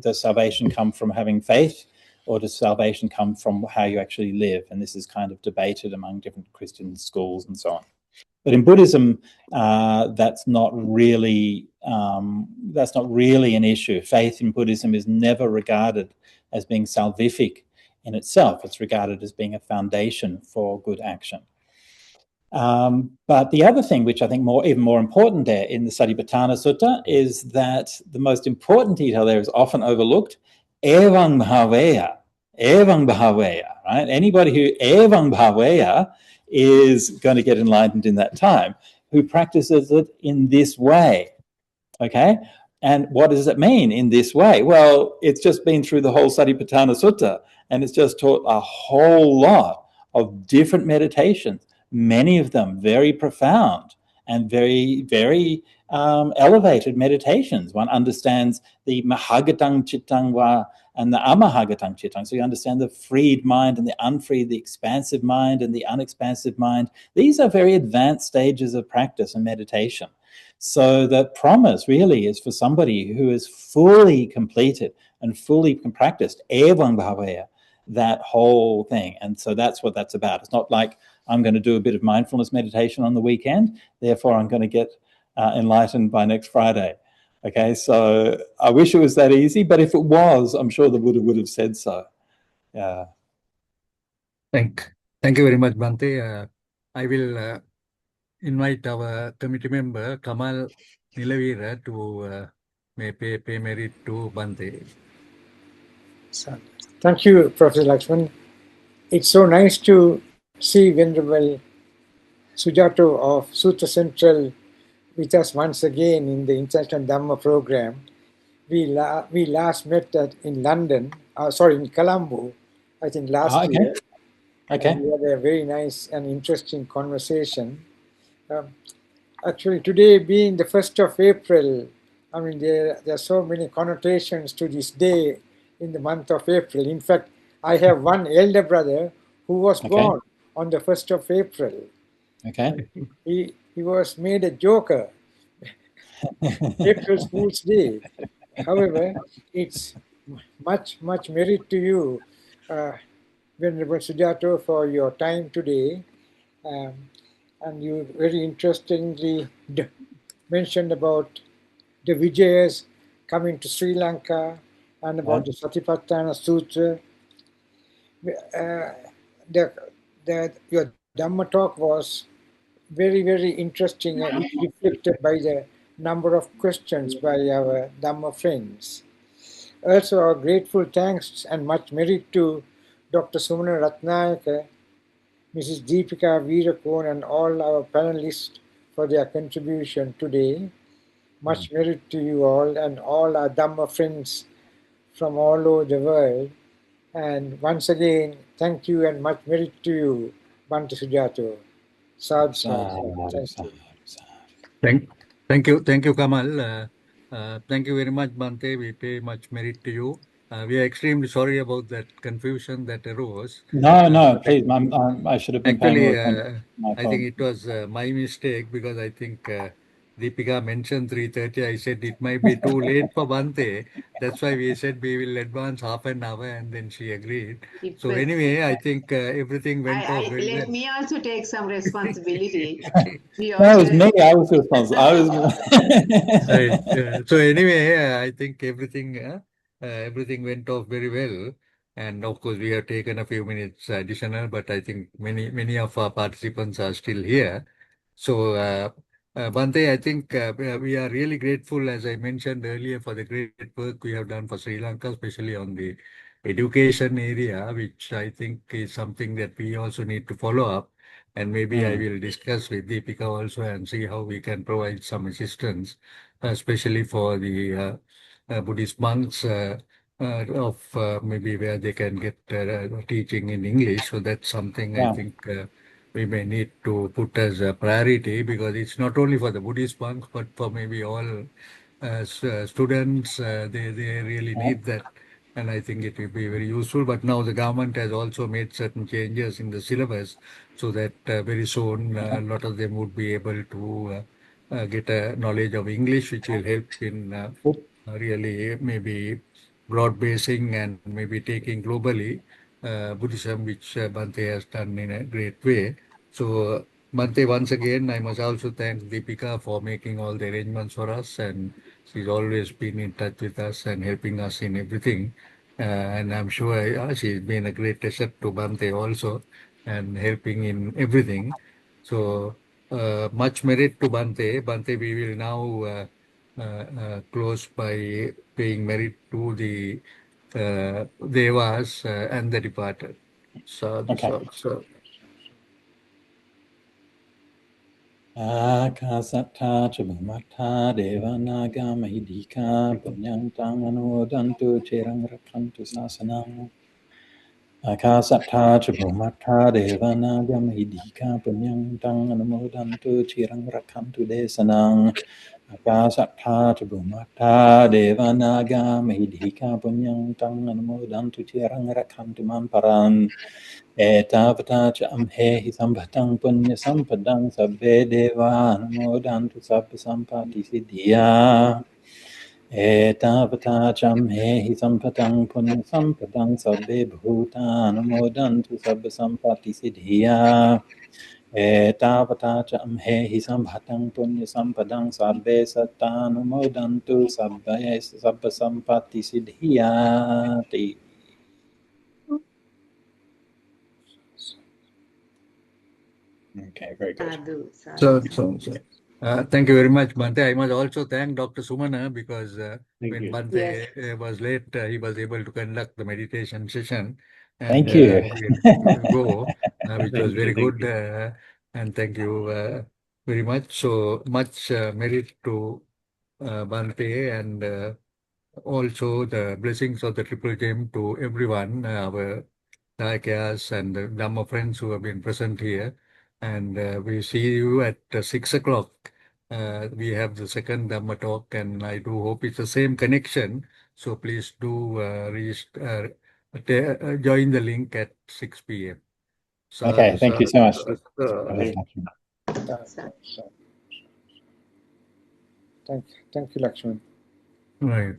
does salvation come from having faith, or does salvation come from how you actually live? And this is kind of debated among different Christian schools and so on. But in Buddhism, that's not really an issue. Faith in Buddhism is never regarded as being salvific in itself. It's regarded as being a foundation for good action. But the other thing, which I think even more important there in the Satipatthana Sutta, is that the most important detail there is often overlooked. Evang bhaveya, right? Anybody who evang bhaveya is going to get enlightened in that time, who practices it in this way, okay? And what does it mean in this way? Well, it's just been through the whole Satipatthana Sutta, and it's just taught a whole lot of different meditations, many of them very profound and very, very elevated meditations. One understands the Mahagatang Chittang Va and the Amahagatang Chittang. So you understand the freed mind and the unfreed, the expansive mind and the unexpansive mind. These are very advanced stages of practice and meditation. So the promise really is for somebody who is fully completed and fully practiced Evang Bhavaya, that whole thing. And so that's what that's about. It's not like I'm going to do a bit of mindfulness meditation on the weekend, therefore I'm going to get enlightened by next Friday. Okay, so I wish it was that easy, but if it was, I'm sure the Buddha would have said so. Yeah. Thank you very much, Bhante. I will invite our committee member, Kamal Nilavira, to pay merit to Bhante. So, thank you, Professor Lakshman. It's so nice to see Venerable Sujato of Sutra Central with us once again in the International Dhamma program. We last met in London, in Colombo, I think last year. Okay. And we had a very nice and interesting conversation. Actually, today being the 1st of April, I mean, there are so many connotations to this day in the month of April. In fact, I have one elder brother who was born on the 1st of April. Okay. He was made a joker. April Fool's Day. However, it's much merit to you, Venerable Sujato, for your time today. And you very interestingly mentioned about the Vijayas coming to Sri Lanka and about the Satipatthana Sutra. Your Dhamma talk was very, very interesting and reflected by the number of questions by our Dhamma friends. Also, our grateful thanks and much merit to Dr. Sumana Ratnayaka, Mrs. Deepika Veerakon, and all our panelists for their contribution today. Much merit to you all and all our Dhamma friends from all over the world. And once again, thank you and much merit to you, Bhante Sujato. Thank you, Kamal. Thank you very much, Bhante. We pay much merit to you. We are extremely sorry about that confusion that arose. No, please. I should have been paying more attention. I think it was my mistake, because I think Deepika mentioned 3:30. I said it might be too late for Bhante. That's why we said we will advance half an hour, and then she agreed. So anyway, I think everything went off very well. Let me also take some responsibility. That was me. I was responsible. Right. So anyway, I think everything went off very well. And of course, we have taken a few minutes additional, but I think many of our participants are still here. So, Bhante, I think we are really grateful, as I mentioned earlier, for the great work we have done for Sri Lanka, especially on the education area, which I think is something that we also need to follow up. And maybe I will discuss with Deepika also and see how we can provide some assistance, especially for the Buddhist monks of maybe where they can get teaching in English. So that's something I think we may need to put as a priority, because it's not only for the Buddhist monks, but for maybe all students. They really need that. And I think it will be very useful. But now the government has also made certain changes in the syllabus, so that very soon a lot of them would be able to get a knowledge of English, which will help in really maybe broad basing and maybe taking globally Buddhism, which Bhante has done in a great way. So, Bhante, once again, I must also thank Deepika for making all the arrangements for us, and she's always been in touch with us and helping us in everything. And I'm sure she's been a great asset to Bhante also, and helping in everything. So, much merit to Bhante. Bhante, we will now close by paying merit to the Devas and the departed. Sadhu, sadhu, sadhu. Akasatta Chabhamata Devanaga Mahidika Punyang Tanganodantu Chirang Rakantu Sasanam Akasatta Chabhamata Devanaga Mahidika Punyang Tanganodantu Chirang Rakantu Desanang Akasatta Chabhamata Devanaga Mahidika Punyang Tanganodantu Chirang Rakantu Mamparan Etavata amhehi sambhatang punya sampadang sabbe deva namodantu sabba sampati siddhya. Etavata amhehi samphatang punya sampadang sabbe bhuta namodantu sabba sampati siddhya. Etavata amhehi sambhatang punya sampadang sabbe satta namodantu sabba sampati siddhya. Okay, very good. Sadhu, sadhu, sadhu. Thank you very much, Bhante. I must also thank Dr. Sumana, because when you. Bhante Yes. was late, he was able to conduct the meditation session, and Thank you. we'll go, which was Thank very you, thank good. you. And thank you very much. So much merit to Bhante, and also the blessings of the Triple Gem to everyone, our Dayakas and the Dhamma friends who have been present here. And we see you at 6 o'clock. We have the second Dhamma talk, and I do hope it's the same connection. So please do join the link at 6 p.m. Okay, thank you so much. Thank you. Thank you, Lakshman. Right.